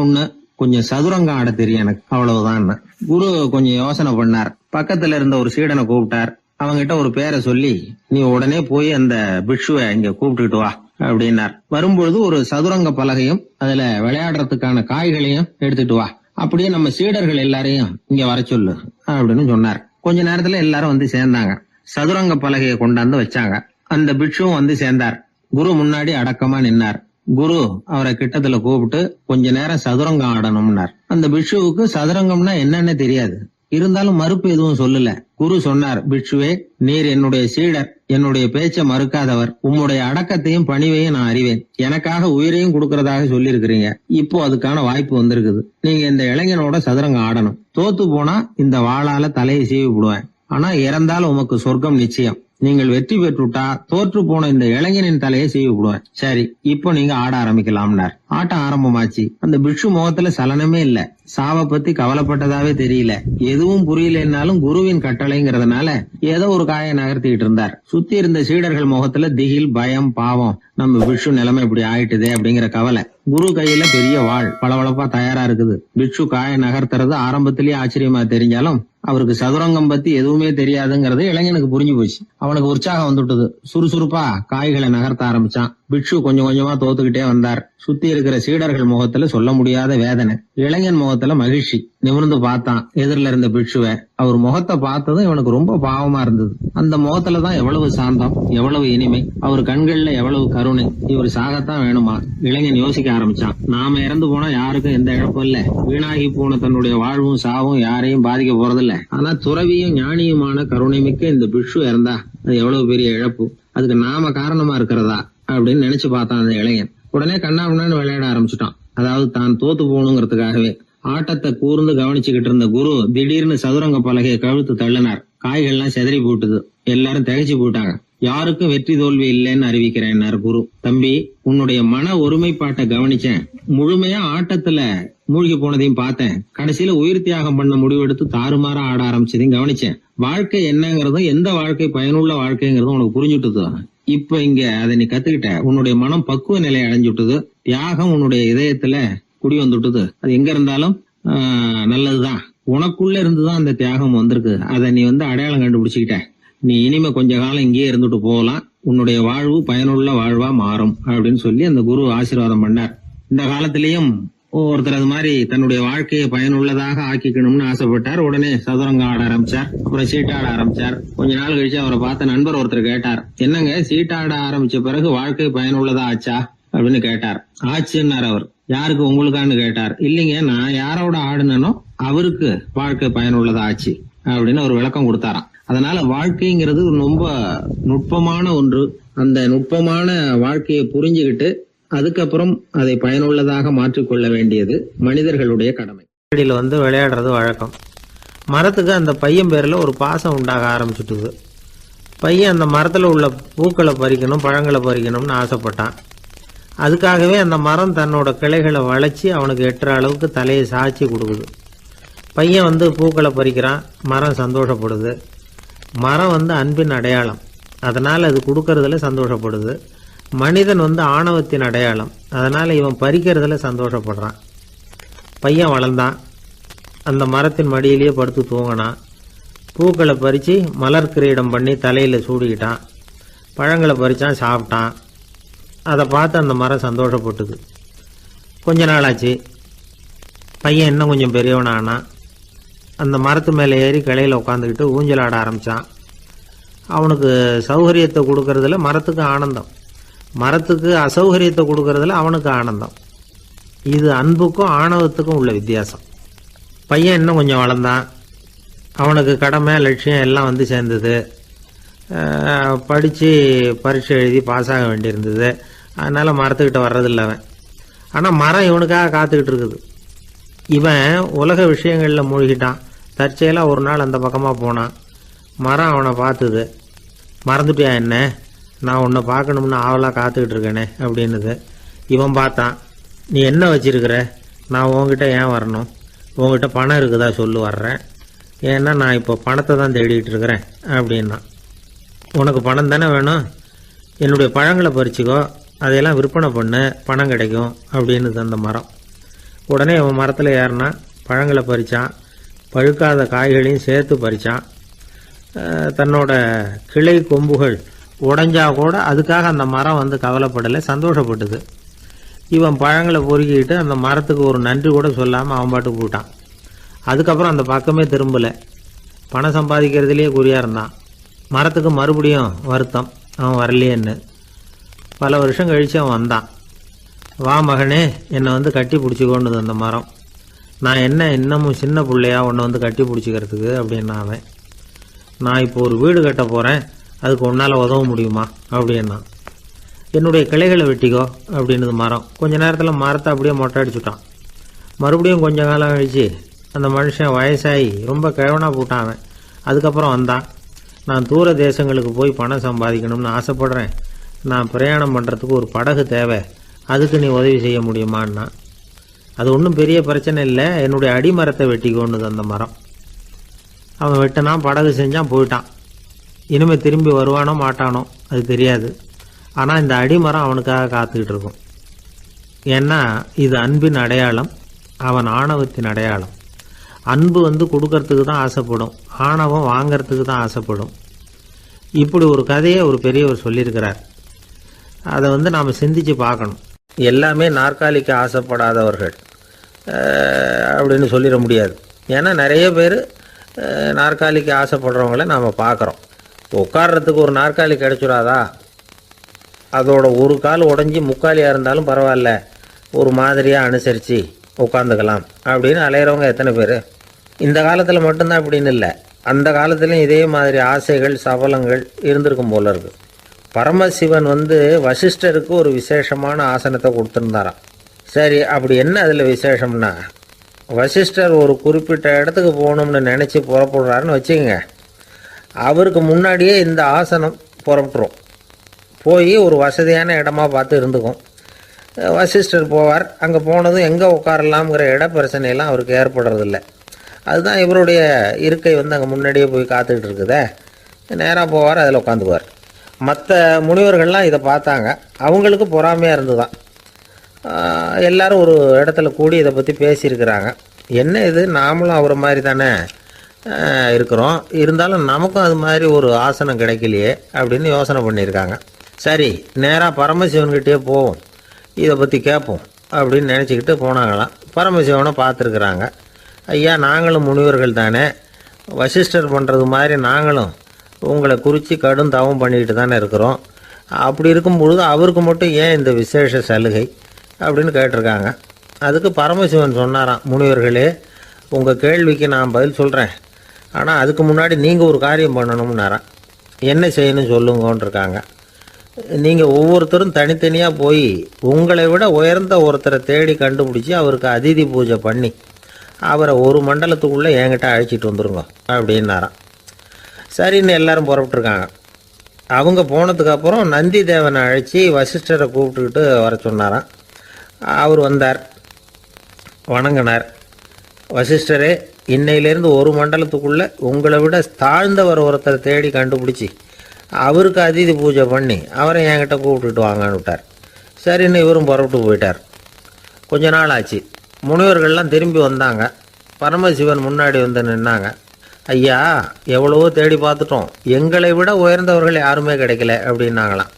கொஞ்சம் சதுரங்கம் ஆட தெரியும் எனக்கு, அவ்வளவுதான். குரு கொஞ்சம் யோசனை பண்ணார். பக்கத்துல இருந்த ஒரு சீடனை கூப்பிட்டார். அவங்கிட்ட ஒரு பேரை சொல்லி, நீ உடனே போய் அந்த பிக்ஷுவை இங்க கூப்பிட்டுட்டு வா அப்படின்னார். வரும்பொழுது ஒரு சதுரங்க பலகையும் அதுல விளையாடுறதுக்கான காய்களையும் எடுத்துட்டு வா, அப்படியே நம்ம சீடர்கள் எல்லாரையும் இங்க வர சொல்லு அப்படின்னு சொன்னார். கொஞ்ச நேரத்துல எல்லாரும் வந்து சேர்ந்தாங்க. சதுரங்க பலகையை கொண்டாந்து வச்சாங்க. அந்த பிக்ஷுவும் சேர்ந்தார். குரு முன்னாடி அடக்கமா நின்னார். குரு அவரை கிட்டத்துல கூப்பிட்டு கொஞ்ச நேரம் சதுரங்கம் ஆடணும்னார். அந்த பிக்ஷுவுக்கு சதுரங்கம்னா என்னன்னு தெரியாது, இருந்தாலும் மறுப்பு எதுவும் சொல்லல. குரு சொன்னார், பிக்ஷுவே, நீர் என்னுடைய சீடர், என்னுடைய பேச்சை மறுக்காதவர், உம்முடைய அடக்கத்தையும் பணிவையும் நான் அறிவேன், எனக்காக உயிரையும் கொடுக்கறதாக சொல்லி இருக்கிறீங்க. இப்போ அதுக்கான வாய்ப்பு வந்திருக்குது. நீங்க இந்த இளைஞனோட சதுரங்கம் ஆடணும். தோத்து போனா இந்த வாளால தலையை சீவி விடுவேன், ஆனா இறந்தாலும் உமக்கு சொர்க்கம் நிச்சயம். நீங்கள் வெற்றி பெற்றுட்டா தோற்று போன இந்த இளைஞனின் தலையை சீவி விடுவேன். சரி, இப்போ நீங்க ஆட ஆரம்பிக்கலாம்னார். ஆட்டம் ஆரம்பமாச்சு. அந்த பிக்ஷு முகத்துல சலனமே இல்ல. சாவை பத்தி கவலைப்பட்டதாவே தெரியல. எதுவும் புரியலன்னாலும் குருவின் கட்டளைங்கிறதுனால ஏதோ ஒரு காயை நகர்த்திட்டு இருந்தார். சுத்தி இருந்த சீடர்கள் முகத்துல திகில், பயம், பாவம், நம்ம பிக்ஷு நிலைமை இப்படி ஆயிட்டுதே அப்படிங்கிற கவலை. குரு கையில பெரிய வாள் பளபளப்பா தயாரா இருக்குது. பிக்ஷு காயை நகர்த்துறது ஆரம்பத்திலேயே ஆச்சரியமா தெரிஞ்சாலும் அவருக்கு சதுரங்கம் பத்தி எதுவுமே தெரியாதுங்கிறது இளைஞனுக்கு புரிஞ்சு போச்சு. அவனுக்கு உற்சாகம் வந்துட்டது. சுறுசுறுப்பா காய்களை நகர்த்த ஆரம்பிச்சான். பிக்ஷு கொஞ்சம் கொஞ்சமா தோத்துக்கிட்டே வந்தார். சுத்தி இருக்கிற சீடர்கள் முகத்துல சொல்ல முடியாத வேதனை. இளைஞன் முகத்துல மகிழ்ச்சி. நிமிர்ந்து பார்த்தான் எதிரில இருந்த பிக்ஷுவை. அவர் முகத்தை பார்த்ததும் இவனுக்கு ரொம்ப பாவமா இருந்தது. அந்த முகத்துலதான் எவ்வளவு சாந்தம், எவ்வளவு இனிமை, அவர் கண்கள்ல எவ்வளவு கருணை. இவர் சாகத்தான் வேணுமா? இளைஞன் யோசிக்க ஆரம்பிச்சான். நாம இறந்து போனா யாருக்கும் எந்த இழப்பும் இல்ல, வீணாகி போன தன்னுடைய வாழ்வும் சாவும் யாரையும் பாதிக்க போறதில்ல. ஆனா துறவியும் ஞானியுமான கருணை மிக்க இந்த பிக்ஷு இறந்தா அது எவ்வளவு பெரிய இழப்பு, அதுக்கு நாம காரணமா இருக்கிறதா அப்படின்னு நினைச்சு பார்த்தான் அந்த இளைஞன். உடனே கண்ணாமண்ணான்னு விளையாட ஆரம்பிச்சுட்டான். அதாவது தான் தோத்து போகணுங்கிறதுக்காகவே. ஆட்டத்தை கூர்ந்து கவனிச்சுக்கிட்டு இருந்த குரு திடீர்னு சதுரங்க பலகையை கழுத்து தள்ளினார். காய்கள்லாம் செதறி போட்டுது. எல்லாரும் திகைச்சு போட்டாங்க. யாருக்கும் வெற்றி தோல்வி இல்லைன்னு அறிவிக்கிறேன் குரு. தம்பி, உன்னுடைய மன ஒருமைப்பாட்டை கவனிச்சேன். முழுமையா ஆட்டத்துல மூழ்கி போனதையும் பார்த்தேன். கடைசியில உயிர் தியாகம் பண்ண முடிவெடுத்து தாறுமாறா ஆட ஆரம்பிச்சதையும் கவனிச்சேன். வாழ்க்கை என்னங்கிறதும் எந்த வாழ்க்கை பயனுள்ள வாழ்க்கைங்கிறதும் உனக்கு புரிஞ்சுட்டுது. இப்ப இங்க அதை நீ கத்துக்கிட்ட. உன்னுடைய மனம் பக்குவ நிலை அடைஞ்சுட்டுது. தியாகம் உன்னுடைய இதயத்துல குடி வந்துட்டுது. அது எங்க இருந்தாலும் நல்லதுதான். உனக்குள்ள இருந்துதான் அந்த தியாகம் வந்திருக்கு. அதை நீ அடையாளம் கண்டுபிடிச்சுக்கிட்ட. நீ இனிமே கொஞ்ச காலம் இங்கேயே இருந்துட்டு போகலாம். உன்னுடைய வாழ்வு பயனுள்ள வாழ்வா மாறும் அப்படின்னு சொல்லி அந்த குரு ஆசீர்வாதம் பண்ணார். இந்த காலத்திலயும் ஒருத்தர் அது மாதிரி தன்னுடைய வாழ்க்கையை பயனுள்ளதாக ஆக்கிக்கணும்னு ஆசைப்பட்டார். உடனே சதுரங்கம் ஆட ஆரம்பிச்சார். அப்புறம் சீட்டாட ஆரம்பிச்சார். கொஞ்ச நாள் கழிச்சு அவரை பார்த்த நண்பர் ஒருத்தர் கேட்டார், என்னங்க சீட்டாட ஆரம்பிச்ச பிறகு வாழ்க்கை பயனுள்ளதா ஆச்சா அப்படின்னு கேட்டார். ஆச்சுன்னார் அவர். யாருக்கு, உங்களுக்கான்னு கேட்டார். இல்லைங்க, நான் யாரோட ஆடுனனோ அவருக்கு வாழ்க்கை பயனுள்ளதா ஆச்சு அப்படின்னு ஒரு விளக்கம் கொடுத்தாராம். அதனால வாழ்க்கைங்கிறது ரொம்ப நுட்பமான ஒன்று. அந்த நுட்பமான வாழ்க்கையை புரிஞ்சுக்கிட்டு அதுக்கப்புறம் அதை பயனுள்ளதாக மாற்றிக்கொள்ள வேண்டியது மனிதர்களுடைய கடமை. விளையாடுறது வழக்கம். மரத்துக்கு அந்த பையன் பேரில் ஒரு பாசம் உண்டாக ஆரம்பிச்சுட்டுது. பையன் அந்த மரத்தில் உள்ள பூக்களை பறிக்கணும், பழங்களை பறிக்கணும்னு ஆசைப்பட்டான். அதுக்காகவே அந்த மரம் தன்னோட கிளைகளை வளைச்சி அவனுக்கு எட்டுற அளவுக்கு தலையை சாய்ச்சி கொடுக்குது. பையன் பூக்களை பறிக்கிறான். மரம் சந்தோஷப்படுது. மரம் அன்பின் அடையாளம். அதனால் அது கொடுக்கறதுல சந்தோஷப்படுது. மனிதன் ஆணவத்தின் அடையாளம். அதனால் இவன் பறிக்கிறதுல சந்தோஷப்படுறான். பையன் வளர்ந்தான். அந்த மரத்தின் மடியிலேயே படுத்து தூங்கினான். பூக்களை பறித்து மலர் கிரீடம் பண்ணி தலையில் சூடிக்கிட்டான். பழங்களை பறித்தான், சாப்பிட்டான். அதை பார்த்து அந்த மரம் சந்தோஷப்பட்டுது. கொஞ்ச நாளாச்சு. பையன் இன்னும் கொஞ்சம் பெரியவனானான். அந்த மரத்து மேலே ஏறி கிளையில் உட்காந்துக்கிட்டு ஊஞ்சல் ஆட ஆரம்பித்தான். அவனுக்கு சௌகரியத்தை கொடுக்கறதுல மரத்துக்கு ஆனந்தம், மரத்துக்கு அசௌகரியத்தை கொடுக்கறதுல அவனுக்கு ஆனந்தம். இது அன்புக்கும் ஆணவத்துக்கும் உள்ள வித்தியாசம். பையன் இன்னும் கொஞ்சம் வளர்ந்தான். அவனுக்கு கடமை, லட்சியம் எல்லாம் சேர்ந்தது. படித்து பரீட்சை எழுதி பாஸ் ஆக வேண்டியிருந்தது. அதனால் மரத்துக்கிட்ட வர்றதில்லை அவன். ஆனால் மரம் இவனுக்காக காத்துக்கிட்டு இருக்குது. இவன் உலக விஷயங்களில் மூழ்கிட்டான். தற்செயலாக ஒரு நாள் அந்த பக்கமாக போனான். மரம் அவனை பார்த்துது. மறந்துட்டியா என்ன, நான் உன்னை பார்க்கணும்னு ஆவலாக காத்துக்கிட்டு இருக்கேனே அப்படின்னுது. இவன் பார்த்தான். நீ என்ன வச்சிருக்கிற, நான் உங்ககிட்ட ஏன் வரணும், உங்ககிட்ட பணம் இருக்குதா சொல்லு, வர்றேன். ஏன்னா நான் இப்போ பணத்தை தான் தேடிக்கிட்டு இருக்கிறேன் அப்படின்னா. உனக்கு பணம் தானே வேணும், என்னுடைய பழங்களை பறிச்சுக்கோ, அதையெல்லாம் விற்பனை பண்ணு, பணம் கிடைக்கும் அப்படின்னு அந்த மரம். உடனே அவன் மரத்தில் ஏறினா, பழங்களை பறித்தான். பழுக்காத காய்களையும் சேர்த்து பறித்தான். தன்னோட கிளை கொம்புகள் உடைஞ்சா கூட அதுக்காக அந்த மரம் கவலைப்படலை, சந்தோஷப்பட்டது. இவன் பழங்களை பொறுக்கிட்டு அந்த மரத்துக்கு ஒரு நன்றி கூட சொல்லாமல் அவன் பாட்டுக்கு போட்டான். அதுக்கப்புறம் அந்த பக்கமே திரும்பலை. பணம் சம்பாதிக்கிறதுலேயே குறியாக இருந்தான். மரத்துக்கு மறுபடியும் வருத்தம், அவன் வரலையேன்னு. பல வருஷம் கழித்து அவன் வந்தான். வா மகனே, என்னை கட்டி பிடிச்சிக்கொண்டுது அந்த மரம். நான் என்ன இன்னமும் சின்ன பிள்ளையா உன்னை கட்டி பிடிச்சிக்கிறதுக்கு அப்படின்னா அவன். நான் இப்போ ஒரு வீடு கட்ட போகிறேன், அதுக்கு உன்னால் உதவ முடியுமா அப்படின்னா. என்னுடைய கிளைகளை வெட்டிக்கோ அப்படின்னுது மரம். கொஞ்ச நேரத்தில் மரத்தை அப்படியே மொட்டை அடிச்சுட்டான். மறுபடியும் கொஞ்ச காலம் கழிச்சு அந்த மனுஷன் வயசாகி ரொம்ப கிழவனாக போட்டான் அவன். அதுக்கப்புறம் வந்தான். நான் தூர தேசங்களுக்கு போய் பணம் சம்பாதிக்கணும்னு ஆசைப்படுறேன். நான் பிரயாணம் பண்ணுறதுக்கு ஒரு படகு தேவை, அதுக்கு நீ உதவி செய்ய முடியுமான்னா. அது ஒன்றும் பெரிய பிரச்சனை இல்லை, என்னுடைய அடிமரத்தை வெட்டிக்கோன்னுது அந்த மரம். அவன் வெட்டினான், படகு செஞ்சான், போயிட்டான். இனிமேல் திரும்பி வருவானோ மாட்டானோ அது தெரியாது. ஆனால் இந்த அடிமரம் அவனுக்காக காத்துக்கிட்டு இருக்கும். ஏன்னா இது அன்பின் அடையாளம், அவன் ஆணவத்தின் அடையாளம். அன்பு கொடுக்கறதுக்கு தான் ஆசைப்படும், ஆணவம் வாங்கிறதுக்கு தான் ஆசைப்படும். இப்படி ஒரு கதையை ஒரு பெரியவர் சொல்லியிருக்கிறார். அதை நாம் சிந்திச்சு பார்க்கணும். எல்லாமே நாற்காலிக்கு ஆசைப்படாதவர்கள் அப்படின்னு சொல்லிட முடியாது. ஏன்னா நிறைய பேர் நாற்காலிக்கு ஆசைப்படுறவங்கள நாம் பார்க்குறோம். உட்கார்றதுக்கு ஒரு நாற்காலி கிடைச்சிடாதா, அதோட ஒரு கால் உடஞ்சி முக்காலியாக இருந்தாலும் பரவாயில்ல, ஒரு மாதிரியாக அனுசரித்து உட்காந்துக்கலாம் அப்படின்னு அலையிறவங்க எத்தனை பேர். இந்த காலத்தில் மட்டும்தான் அப்படின்னு இல்லை, அந்த காலத்துலேயும் இதே மாதிரி ஆசைகள் சபலங்கள் இருந்திருக்கும் போல இருக்கு. பரமசிவன் வசிஷ்டருக்கு ஒரு விசேஷமான ஆசனத்தை கொடுத்துருந்தாராம். சரி, அப்படி என்ன அதில் விசேஷம்னா, வசிஷ்டர் ஒரு குறிப்பிட்ட இடத்துக்கு போகணும்னு நினச்சி புறப்படுறாருன்னு வச்சுக்கோங்க. அவருக்கு முன்னாடியே இந்த ஆசனம் புறப்பட்டுரும். போய் ஒரு வசதியான இடமா பார்த்து இருந்துக்கும். வசிஷ்டர் போவார். அங்கே போனதும் எங்கே உட்காரலாம்ங்கிற இட பிரச்சனையெல்லாம் அவருக்கு ஏற்படுறதில்ல. அதுதான் இவருடைய இருக்கை அங்கே முன்னாடியே போய் காத்துக்கிட்டு இருக்குதே. நேராக போவார், அதில் உட்காந்துக்குவார். மற்ற முனிவர்கள்லாம் இதை பார்த்தாங்க. அவங்களுக்கு பொறாமையாக இருந்துதான். எல்லாரும் ஒரு இடத்துல கூடி இதை பற்றி பேசியிருக்கிறாங்க. என்ன இது, நாமளும் அவரை மாதிரி தானே இருக்கிறோம், இருந்தாலும் நமக்கும் அது மாதிரி ஒரு ஆசனம் கிடைக்கலையே அப்படின்னு யோசனை பண்ணியிருக்காங்க. சரி, நேராக பரமசிவன்கிட்டே போவோம், இதை பற்றி கேட்போம் அப்படின்னு நினச்சிக்கிட்டு போனாங்களாம். பரமசிவனை பார்த்துருக்குறாங்க. ஐயா, நாங்களும் முனிவர்கள் தானே, வசிஷ்டர் பண்ணுறது மாதிரி நாங்களும் உங்களை குறித்து கடும் தவம் பண்ணிக்கிட்டு தானே இருக்கிறோம். அப்படி இருக்கும் பொழுது அவருக்கு மட்டும் ஏன் இந்த விசேஷ சலுகை அப்படின்னு கேட்டிருக்காங்க. அதுக்கு பரமசிவன் சொன்னாராம், முனிவர்களே, உங்கள் கேள்விக்கு நான் பதில் சொல்கிறேன், ஆனால் அதுக்கு முன்னாடி நீங்கள் ஒரு காரியம் பண்ணணும்னாராம். என்ன செய்யணும் சொல்லுங்கன்னு இருக்காங்க. நீங்கள் ஒவ்வொருத்தரும் தனித்தனியாக போய் உங்களை விட உயர்ந்த ஒருத்தரை தேடி கண்டுபிடிச்சி அவருக்கு அதிதி பூஜை பண்ணி அவரை ஒரு மண்டலத்துக்குள்ளே என்கிட்ட அழைச்சிட்டு வந்துருங்க அப்படின்னாராம். சரின்னு எல்லாரும் புறப்பட்டுருக்காங்க. அவங்க போனதுக்கப்புறம் நந்தி தேவனை அழைச்சி வசிஷ்டரை கூப்பிட்டுக்கிட்டு வர சொன்னாராம். அவர் வந்தார், வணங்கினார். வசிஷ்டரே, இன்னையிலேருந்து ஒரு மண்டலத்துக்குள்ளே உங்களை விட தாழ்ந்தவர் ஒருத்தரை தேடி கண்டுபிடிச்சி அவருக்கு அதிதி பூஜை பண்ணி அவரை என்கிட்ட கூப்பிட்டுட்டு வாங்கன்னு விட்டார். சரின்னு இவரும் புறப்பட்டு போயிட்டார். கொஞ்ச நாள் ஆச்சு. முனிவர்கள்லாம் திரும்பி வந்தாங்க. பரமசிவன் முன்னாடி நின்னாங்க. ஐயா, எவ்வளவோ தேடி பார்த்துட்டோம், எங்களை விட உயர்ந்தவர்கள் யாருமே கிடைக்கல அப்படின்னாங்களாம்.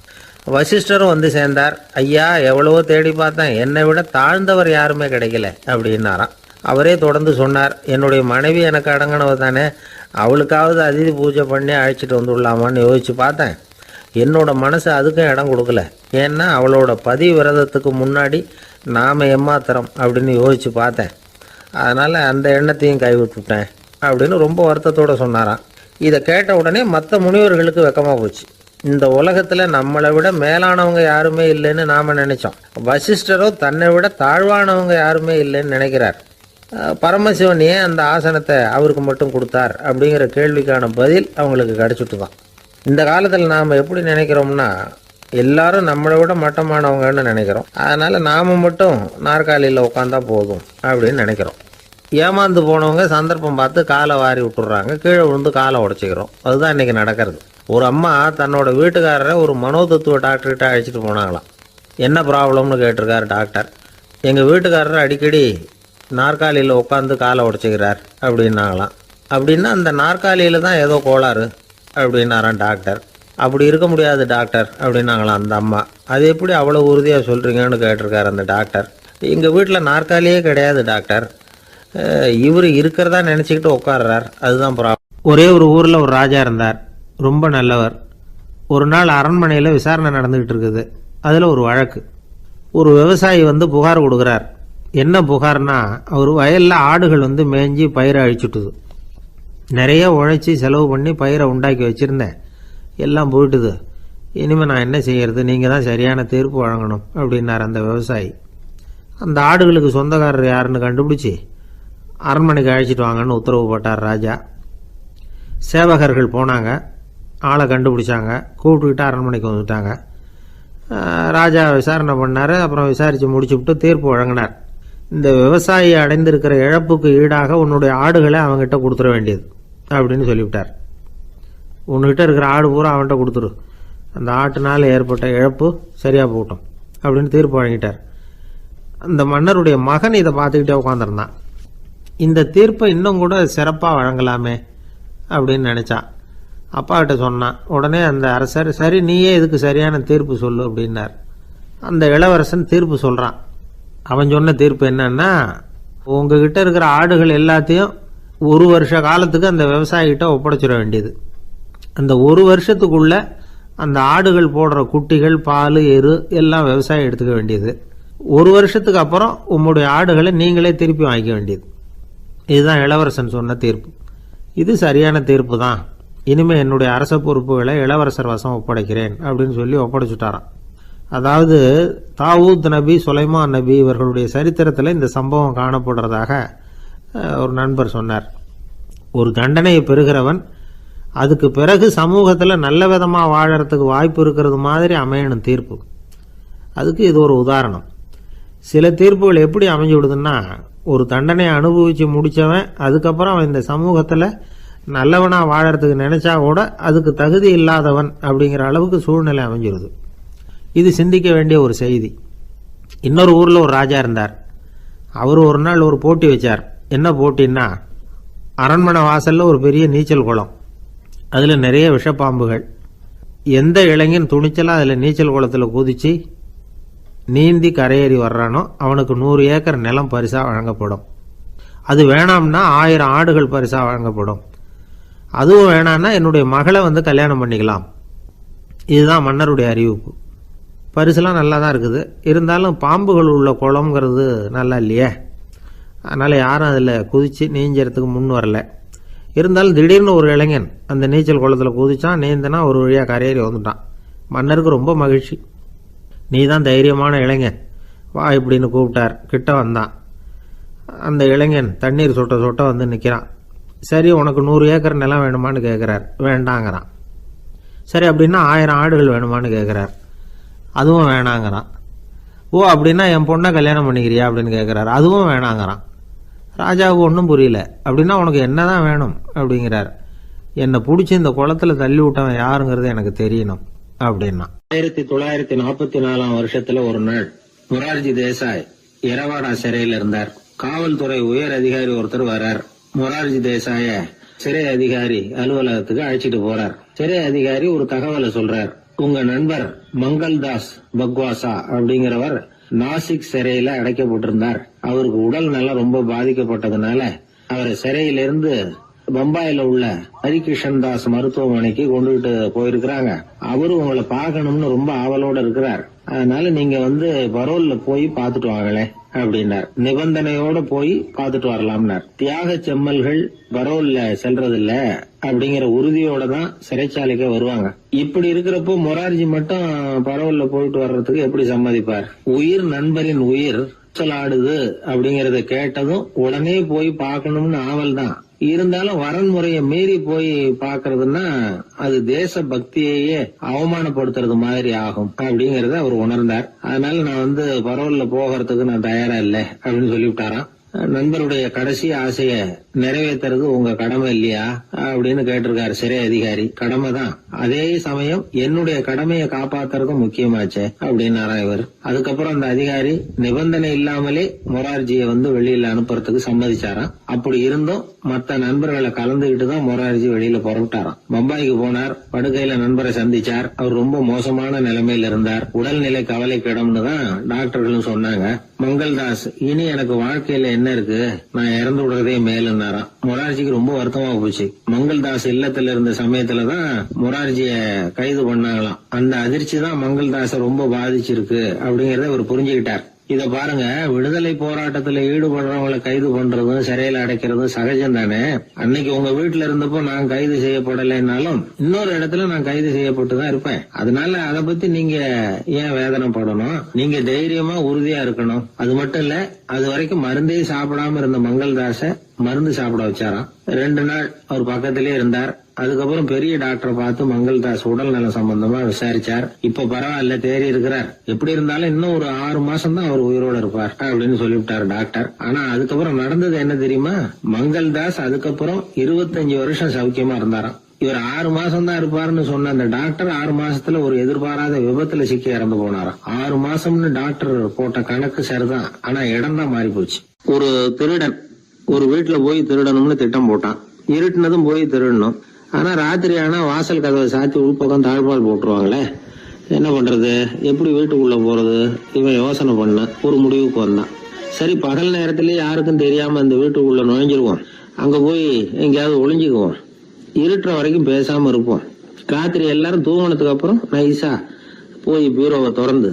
வசிஷ்டரும் சேர்ந்தார். ஐயா, எவ்வளவோ தேடி பார்த்தேன், என்னை விட தாழ்ந்தவர் யாருமே கிடைக்கல அப்படின்னாராம். அவரே தொடர்ந்து சொன்னார், என்னுடைய மனைவி எனக்கு அடங்கினவ தானே, அவளுக்காவது அதிதி பூஜை பண்ணி அழைச்சிட்டு வந்துடலாமான்னு யோசித்து பார்த்தேன். என்னோட மனசு அதுக்கும் இடம் கொடுக்கல. ஏன்னா அவளோட பதி விரதத்துக்கு முன்னாடி நாம் ஏமாத்திரம் அப்படின்னு யோசித்து பார்த்தேன். அதனால் அந்த எண்ணத்தையும் கைவிட்டுட்டேன் அப்படின்னு ரொம்ப வருத்தத்தோடு சொன்னாராம். இதை கேட்ட உடனே மற்ற முனிவர்களுக்கு வெக்கமாக போச்சு. இந்த உலகத்தில் நம்மளை விட மேலானவங்க யாருமே இல்லைன்னு நாம் நினைச்சோம். வசிஷ்டரோ தன்னை விட தாழ்வானவங்க யாருமே இல்லைன்னு நினைக்கிறார். பரமசிவன் ஏன் அந்த ஆசனத்தை அவருக்கு மட்டும் கொடுத்தார் அப்படிங்கிற கேள்விக்கான பதில் அவங்களுக்கு கிடச்சிட்டு தான். இந்த காலத்தில் நாம் எப்படி நினைக்கிறோம்னா, எல்லாரும் நம்மளை விட மட்டமானவங்கன்னு நினைக்கிறோம். அதனால் நாம் மட்டும் நாற்காலியில் உட்காந்தா போதும் அப்படின்னு நினைக்கிறோம். ஏமாந்து போனவங்க சந்தர்ப்பம் பார்த்து காலை வாரி விட்டுறாங்க, கீழே விழுந்து காலை உடச்சிக்கிறோம். அதுதான் இன்றைக்கி நடக்கிறது. ஒரு அம்மா தன்னோட வீட்டுக்காரரை ஒரு மனோதத்துவ டாக்டர்கிட்ட அழைச்சிட்டு போனாங்களாம். என்ன ப்ராப்ளம்னு கேட்டிருக்காரு டாக்டர். எங்கள் வீட்டுக்காரர் அடிக்கடி நாற்காலியில் உட்காந்து காலை உடச்சிக்கிறார் அப்படின்னாங்களாம். அப்படின்னா அந்த நாற்காலியில் தான் ஏதோ கோளாறு அப்படின்னாரான் டாக்டர். அப்படி இருக்க முடியாது டாக்டர் அப்படின்னாங்களாம் அந்த அம்மா. அது எப்படி அவ்வளோ உறுதியாக சொல்கிறீங்கன்னு கேட்டிருக்காரு அந்த டாக்டர். எங்கள் வீட்டில் நாற்காலியே கிடையாது டாக்டர், இவர் இருக்கிறதா நினச்சிக்கிட்டு உட்கார்றார், அதுதான் ப்ராப்ளம். ஒரே ஒரு ஊரில் ஒரு ராஜா இருந்தார், ரொம்ப நல்லவர். ஒரு நாள் அரண்மனையில் விசாரணை நடந்துக்கிட்டு இருக்குது. அதில் ஒரு வழக்கு. ஒரு விவசாயி புகார் கொடுக்குறார். என்ன புகார்னா, அவர் வயலில் ஆடுகள் மேய்ஞ்சி பயிரை அழிச்சுட்டுது. நிறைய உழைச்சி செலவு பண்ணி பயிரை உண்டாக்கி வச்சுருந்தேன், எல்லாம் போயிட்டுது. இனிமேல் நான் என்ன செய்கிறது, நீங்கள் தான் சரியான தீர்ப்பு வழங்கணும் அப்படின்னார் அந்த விவசாயி. அந்த ஆடுகளுக்கு சொந்தக்காரர் யாருன்னு கண்டுபிடிச்சி அரண்மனைக்கு அழைச்சிட்டு வாங்கன்னு உத்தரவு போட்டார் ராஜா. சேவகர்கள் போனாங்க, ஆளை கண்டுபிடிச்சாங்க, கூப்பிட்டுக்கிட்டு அரண்மனைக்கு வந்துட்டாங்க. ராஜா விசாரணை பண்ணார். அப்புறம் விசாரித்து முடிச்சுவிட்டு தீர்ப்பு வழங்கினார். இந்த விவசாயி அடைந்திருக்கிற இழப்புக்கு ஈடாக உன்னுடைய ஆடுகளை அவங்ககிட்ட கொடுத்துட வேண்டியது அப்படின்னு சொல்லிவிட்டார். உன்கிட்ட இருக்கிற ஆடு பூரா அவன்கிட்ட கொடுத்துரு, அந்த ஆட்டுனால் ஏற்பட்ட இழப்பு சரியாக போகட்டும் அப்படின்னு தீர்ப்பு வழங்கிட்டார். அந்த மன்னருடைய மகன் இதை பார்த்துக்கிட்டே உட்காந்துருந்தான். இந்த தீர்ப்பை இன்னும் கூட சிறப்பாக வழங்கலாமே அப்படின்னு நினச்சான். அப்பா கிட்ட சொன்னான். உடனே அந்த அரசர், சரி நீயே இதுக்கு சரியான தீர்ப்பு சொல்லு அப்படின்னார். அந்த இளவரசன் தீர்ப்பு சொல்கிறான். அவன் சொன்ன தீர்ப்பு என்னன்னா, உங்ககிட்ட இருக்கிற ஆடுகள் எல்லாத்தையும் ஒரு வருஷ காலத்துக்கு அந்த விவசாயிகிட்ட ஒப்படைச்சிட வேண்டியது. அந்த ஒரு வருஷத்துக்குள்ள அந்த ஆடுகள் போடுற குட்டிகள், பால், எரு எல்லாம் விவசாயம் எடுத்துக்க வேண்டியது. ஒரு வருஷத்துக்கு அப்புறம் உங்களுடைய ஆடுகளை நீங்களே திருப்பி வாங்கிக்க வேண்டியது. இதுதான் இளவரசன் சொன்ன தீர்ப்பு. இது சரியான தீர்ப்பு தான், இனிமே என்னுடைய அரச பொறுப்புகளை இளவரசர் வசம் ஒப்படைக்கிறேன் அப்படின்னு சொல்லி ஒப்படைச்சுட்டாராம். அதாவது தாவூத் நபி, சுலைமான் நபி இவர்களுடைய சரித்திரத்தில் இந்த சம்பவம் காணப்படுறதாக ஒரு நண்பர் சொன்னார். ஒரு தண்டனையை பெறுகிறவன் அதுக்கு பிறகு சமூகத்தில் நல்ல விதமாக வாழறதுக்கு வாய்ப்பு இருக்கிறது மாதிரி அமையணும் தீர்ப்பு. அதுக்கு இது ஒரு உதாரணம். சில தீர்ப்புகள் எப்படி அமைஞ்சு விடுதுன்னா, ஒரு தண்டனையை அனுபவித்து முடித்தவன் அதுக்கப்புறம் அவன் இந்த சமூகத்தில் நல்லவனாக வாழறதுக்கு நினச்சா கூட அதுக்கு தகுதி இல்லாதவன் அப்படிங்கிற அளவுக்கு சூழ்நிலை அமைஞ்சிருது. இது சிந்திக்க வேண்டிய ஒரு செய்தி. இன்னொரு ஊரில் ஒரு ராஜா இருந்தார். அவர் ஒரு நாள் ஒரு போட்டி வச்சார். என்ன போட்டின்னா, அரண்மனை வாசலில் ஒரு பெரிய நீச்சல் குளம், அதில் நிறைய விஷப்பாம்புகள். எந்த இளைஞன் துணிச்சலாக அதில் நீச்சல் குளத்தில் குதித்து நீந்தி கரையேறி வர்றானோ அவனுக்கு 100 ஏக்கர் நிலம் பரிசாக வழங்கப்படும். அது வேணாம்னா 1000 ஆடுகள் பரிசாக வழங்கப்படும். அதுவும் வேணான்னா என்னுடைய மகளை கல்யாணம் பண்ணிக்கலாம். இதுதான் மன்னருடைய அறிவிப்பு. பரிசுலாம் நல்லா தான் இருக்குது, இருந்தாலும் பாம்புகள் உள்ள குளம்ங்கிறது நல்லா இல்லையே, அதனால் யாரும் அதில் குதித்து நீஞ்சறதுக்கு முன் வரல. இருந்தாலும் திடீர்னு ஒரு இளைஞன் அந்த நீச்சல் குளத்தில் குதிச்சான், நீந்தினா ஒரு வழியாக கரையேறி வந்துட்டான். மன்னருக்கு ரொம்ப மகிழ்ச்சி. நீ தான் தைரியமான இளைஞன், வா இப்படின்னு கூப்பிட்டார். கிட்ட வந்தான். அந்த இளைஞன் தண்ணீர் சொட்ட சொட்ட நிற்கிறான். சரி, உனக்கு 100 ஏக்கர் நிலம் வேணுமான்னு கேட்குறார். வேண்டாங்கிறான். சரி, அப்படின்னா 1000 ஆடுகள் வேணுமான்னு கேட்குறார். அதுவும் வேணாங்கிறான். ஓ, அப்படின்னா என் பொண்ணை கல்யாணம் பண்ணிக்கிறியா அப்படின்னு கேட்குறாரு. அதுவும் வேணாங்கிறான். ராஜாவுக்கு ஒன்றும் புரியல. அப்படின்னா உனக்கு என்னதான் வேணும் அப்படிங்கிறார். என்னை பிடிச்சி இந்த குளத்தில் தள்ளி விட்டவன் யாருங்கிறது எனக்கு தெரியணும் அப்படின்னா. 1944 வருஷத்துல ஒரு நாள் மொரார்ஜி தேசாய் எரவாடா சிறையில் இருந்தார். காவல்துறை உயர் அதிகாரி ஒருத்தர் வர்றார். மொரார்ஜி தேசாய சிறை அதிகாரி அலுவலகத்துக்கு அழைச்சிட்டு போறார். சிறை அதிகாரி ஒரு தகவலை சொல்றார். உங்க நண்பர் மங்கள்தாஸ் பக்வாசா அப்படிங்கிறவர் நாசிக் சிறையில அடைக்கப்பட்டிருந்தார். அவருக்கு உடல் நலம் ரொம்ப பாதிக்கப்பட்டதுனால அவரை சிறையிலிருந்து பம்பாயில உள்ள ஹரிகிருஷ்ணன் தாஸ் மருத்துவமனைக்கு கொண்டுகிட்டு போயிருக்கிறாங்க. அவரு உங்களை பார்க்கணும்னு ரொம்ப ஆவலோட இருக்கிறார். அதனால நீங்க பரோல்ல போய் பாத்துட்டு வாங்களே அப்படின்னார். நிபந்தனையோட போய் பாத்துட்டு வரலாம்னார். தியாக செம்மல்கள் பரோல்ல செல்றதில்ல அப்படிங்கிற உறுதியோட தான் சிறைச்சாலைக்கு வருவாங்க. இப்படி இருக்கிறப்போ மொரார்ஜி மட்டும் பரோல்ல போயிட்டு வர்றதுக்கு எப்படி சம்மதிப்பார்? உயிர் நண்பரின் உயிர் ஆடுது அப்படிங்கறத கேட்டதும் உடனே போய் பார்க்கணும்னு ஆவல் தான். இருந்தாலும் வரன்முறையை மீறி போய் பாக்குறதுன்னா அது தேச பக்தியையே அவமானப்படுத்துறது மாதிரி ஆகும் அப்படிங்கறத அவர் உணர்ந்தார். அதனால நான் பரோல்ல போகிறதுக்கு நான் தயாரா இல்லை அப்படின்னு சொல்லிவிட்டாராம். நண்பருடைய கடைசி ஆசைய நிறைவேற்றுறது உங்க கடமை இல்லையா அப்படின்னு கேட்டிருக்காரு சிறை அதிகாரி. கடமை தான், அதே சமயம் என்னுடைய கடமையை காப்பாத்துறதும் முக்கியமாச்சே அப்படின்னாரா இவர். அதுக்கப்புறம் அந்த அதிகாரி நிபந்தனை இல்லாமலே மொரார்ஜியை வெளியில அனுப்புறதுக்கு சம்மதிச்சாராம். அப்படி இருந்தும் மத்த நண்பர்களை கலந்துகிட்டு தான் மொரார்ஜி வெளியில புறப்பட்டாராம். பம்பாய்க்கு போனார். படுக்கையில நண்பரை சந்திச்சார். அவர் ரொம்ப மோசமான நிலைமையில இருந்தார். உடல்நிலை கவலைக்கிடம்னு தான் டாக்டர்களும் சொன்னாங்க. மங்கள்தாஸ், இனி எனக்கு வாழ்க்கையில என்ன இருக்கு, நான் இறந்து விடுறதே மேலுன்னாராம். மொரார்ஜிக்கு ரொம்ப வருத்தமா போச்சு. மங்கள்தாஸ் இல்லத்துல இருந்த சமயத்துலதான் மொரார்ஜிய கைது பண்ணாங்களாம். அந்த அதிர்ச்சி தான் மங்கள்தாஸ ரொம்ப பாதிச்சிருக்கு அப்படிங்கறத அவர் புரிஞ்சுக்கிட்டார். இத பாருங்க, விடுதலை போராட்டத்துல ஈடுபடுறவங்களை கைது பண்றதும் சிறையில அடைக்கிறதும் சகஜம் தானே. அன்னைக்கு உங்க வீட்டுல இருந்தப்போ நான் கைது செய்யப்படலைன்னாலும் இன்னொரு இடத்துல நான் கைது செய்யப்பட்டுதான் இருப்பேன். அதனால அதை பத்தி நீங்க ஏன் வேதனைப்படணும்? நீங்க தைரியமா உறுதியா இருக்கணும். அது மட்டும் இல்ல, அது வரைக்கும் மருந்தே சாப்பிடாம இருந்த மங்கள்தாஸ மருந்து சாப்பிட வச்சாராம். 2 நாள் அவர் பக்கத்திலே இருந்தார். அதுக்கப்புறம் பெரிய டாக்டரை பார்த்து மங்கள்தாஸ் உடல் நலம் சம்பந்தமா விசாரிச்சார். இப்ப பரவாயில்ல, தேறி இருக்கிறார். எப்படி இருந்தாலும் இன்னும் ஒரு 6 மாசம் தான் அவர் உயிரோட இருப்பார் அப்படின்னு சொல்லிவிட்டாரு டாக்டர். ஆனா அதுக்கப்புறம் நடந்தது என்ன தெரியுமா? மங்கள்தாஸ் அதுக்கப்புறம் 25 வருஷம் சௌக்கியமா இருந்தாராம். இவர் 6 மாசம் தான் இருப்பாருன்னு சொன்ன அந்த டாக்டர் 6 மாசத்துல ஒரு எதிர்பாராத விபத்துல சிக்கி இறந்து போனாராம். 6 மாசம்னு டாக்டர் போட்ட கணக்கு சரிதான், ஆனா இடம் தான் மாறி போச்சு. ஒரு திருடன் ஒரு வீட்டுல போய் திருடணும்னு திட்டம் போட்டான். இருட்டுனதும் போய் திருடணும். ஆனா ராத்திரி ஆனா வாசல் கதவை சாத்தி உள்பக்கம் தாழ்பால் போட்டுருவாங்களே, என்ன பண்றது, எப்படி வீட்டுக்குள்ள போறது? இவன் யோசனை பண்ண ஒரு முடிவுக்கு வந்தான். சரி, பகல் நேரத்திலேயே யாருக்கும் தெரியாம இந்த வீட்டுக்குள்ள நுழைஞ்சிருவோம், அங்க போய் எங்கேயாவது ஒளிஞ்சுக்குவோம், இருட்டுற வரைக்கும் பேசாம இருப்போம், ராத்திரி எல்லாரும் தூங்கினதுக்கு அப்புறம் நைஸா போய் பீரோவை திறந்து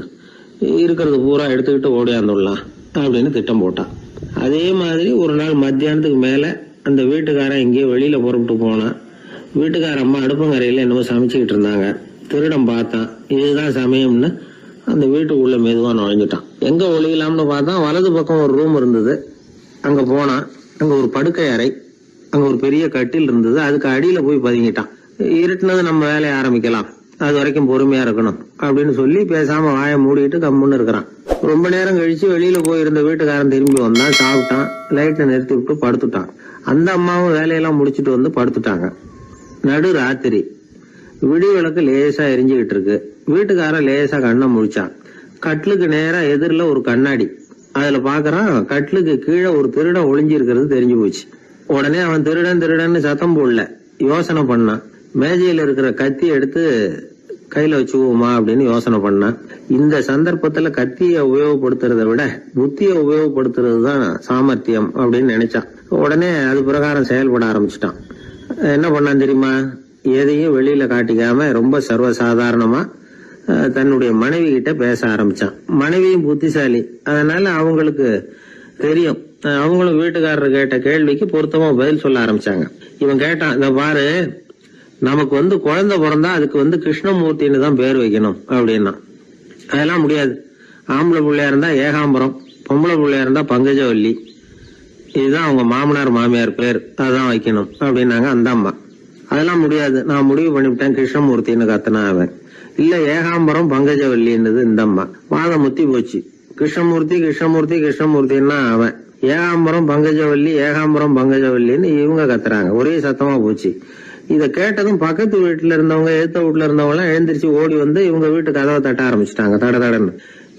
இருக்கிறது பூரா எடுத்துக்கிட்டு ஓடியாந்துடலாம் அப்படின்னு திட்டம் போட்டான். அதே மாதிரி ஒரு நாள் மத்தியானத்துக்கு மேல அந்த வீட்டுக்காரன் எங்கேயோ வெளியில புறப்பட்டு போனான். வீட்டுக்கார அம்மா அடுப்பங்கரையில என்னமோ சமைச்சுக்கிட்டு இருந்தாங்க. திருடன் பார்த்தான். இதுதான் சமயம்னு அந்த வீட்டுக்குள்ள மெதுவா நுழைஞ்சிட்டான். எங்க ஒளியலாம்னு பார்த்தா வலது பக்கம் ஒரு ரூம் இருந்தது. அங்க போனான். அங்க ஒரு படுக்கை அறை, அங்க ஒரு பெரிய கட்டில் இருந்தது. அதுக்கு அடியில போய் பதுங்கிட்டான். இருட்டுனது நம்ம வேலையை ஆரம்பிக்கலாம், அது வரைக்கும் பொறுமையா இருக்கணும் அப்படின்னு சொல்லி பேசாம வாயை மூடிட்டு கம்முன்னு இருக்கிறான். ரொம்ப நேரம் கழிச்சு வெளியில போயிருந்த வீட்டுக்காரன் திரும்பி வந்தான். சாப்பிட்டான். லைட்டை நிறுத்தி விட்டு படுத்துட்டான். அந்த அம்மாவும் வேலையெல்லாம் முடிச்சுட்டு வந்து படுத்துட்டாங்க. நடு ராத்திரி. விடி விளக்கு லேசா எரிஞ்சுக்கிட்டு இருக்கு. வீட்டுக்காரன் லேசா கண்ணை முழிச்சான். கட்லுக்கு நேரா எதிரில ஒரு கண்ணாடி. அதுல பாக்குறான், கட்லுக்கு கீழே ஒரு திருடன் ஒளிஞ்சு இருக்கிறது தெரிஞ்சு போச்சு. உடனே அவன் திருடன் சத்தம் போடல, யோசனை பண்ணான். மேஜையில இருக்கிற கத்தி எடுத்து கையில வச்சுக்குவோமா அப்படின்னு யோசனை பண்ணான். இந்த சந்தர்ப்பத்துல கத்தியை உபயோகப்படுத்துறதை விட புத்தியை உபயோகப்படுத்துறது தான் சாமர்த்தியம் அப்படின்னு நினைச்சான். உடனே அது பிரகாரம் செயல்பட ஆரம்பிச்சிட்டான். என்ன பண்ணான் தெரியுமா? எதையும் வெளியில காட்டிக்காம ரொம்ப சர்வசாதாரணமா தன்னுடைய மனைவி கிட்ட பேச ஆரம்பிச்சான். மனைவியும் புத்திசாலி, அதனால அவங்களுக்கு தெரியும். அவங்களும் வீட்டுக்காரர் கேட்ட கேள்விக்கு பொருத்தமா பதில் சொல்ல ஆரம்பிச்சாங்க. இவன் கேட்டான், இந்த பாரு, நமக்கு குழந்தை பிறந்தா அதுக்கு கிருஷ்ணமூர்த்தின்னு தான் பேர் வைக்கணும் அப்படின்னா. அதெல்லாம் முடியாது. ஆம்பளை பிள்ளையா இருந்தா ஏகாம்பரம், பொம்பளை பிள்ளையா இருந்தா பங்கஜவல்லி, இதுதான் அவங்க மாமனார் மாமியார் பேர், அதான் வைக்கணும் அப்படின்னாங்க அந்த அம்மா. அதெல்லாம் முடியாது, நான் முடிவு பண்ணிவிட்டேன் கிருஷ்ணமூர்த்தின்னு கத்தனா அவன். இல்ல ஏகாம்பரம் பங்கஜவல்லின்றது இந்த அம்மா. வாதம் முத்தி போச்சு. கிருஷ்ணமூர்த்தி கிருஷ்ணமூர்த்தி கிருஷ்ணமூர்த்தின்னா அவன். ஏகாம்பரம் பங்கஜவல்லின்னு இவங்க கத்துறாங்க. ஒரே சத்தமா போச்சு. இத கேட்டதும் பக்கத்து வீட்டுல இருந்தவங்க, எழுத்த வீட்டுல இருந்தவங்க எல்லாம் எழுந்திரிச்சு ஓடி வந்து இவங்க வீட்டு கதவை தட்ட ஆரம்பிச்சிட்டாங்க. தடன்னு.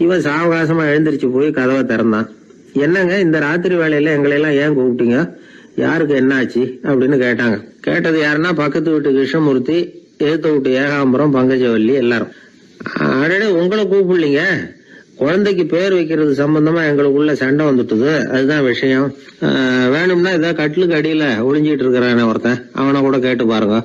இவன் சாவகாசமா எழுந்திரிச்சு போய் கதவை திறந்தான். என்னங்க இந்த ராத்திரி வேலையில எங்களை எல்லாம் ஏன் கூப்பிட்டீங்க, யாருக்கு என்ன ஆச்சு அப்படின்னு கேட்டாங்க. கேட்டது யாருன்னா பக்கத்து வீட்டு கிருஷ்ணமூர்த்தி, எழுத்த வீட்டு ஏகாம்பரம், பங்கஜவல்லி எல்லாரும். அடடே, உங்களை கூப்பிடலீங்க, குழந்தைக்கு பேர் வைக்கிறது சம்பந்தமா எங்களுக்குள்ள சண்டை வந்துட்டுது, அதுதான் விஷயம். வேணும்னா இதான் கட்டிலுக்கு அடியில ஒளிஞ்சிட்டு இருக்கிறான ஒருத்தன், அவனை கூட கேட்டு பாருங்க,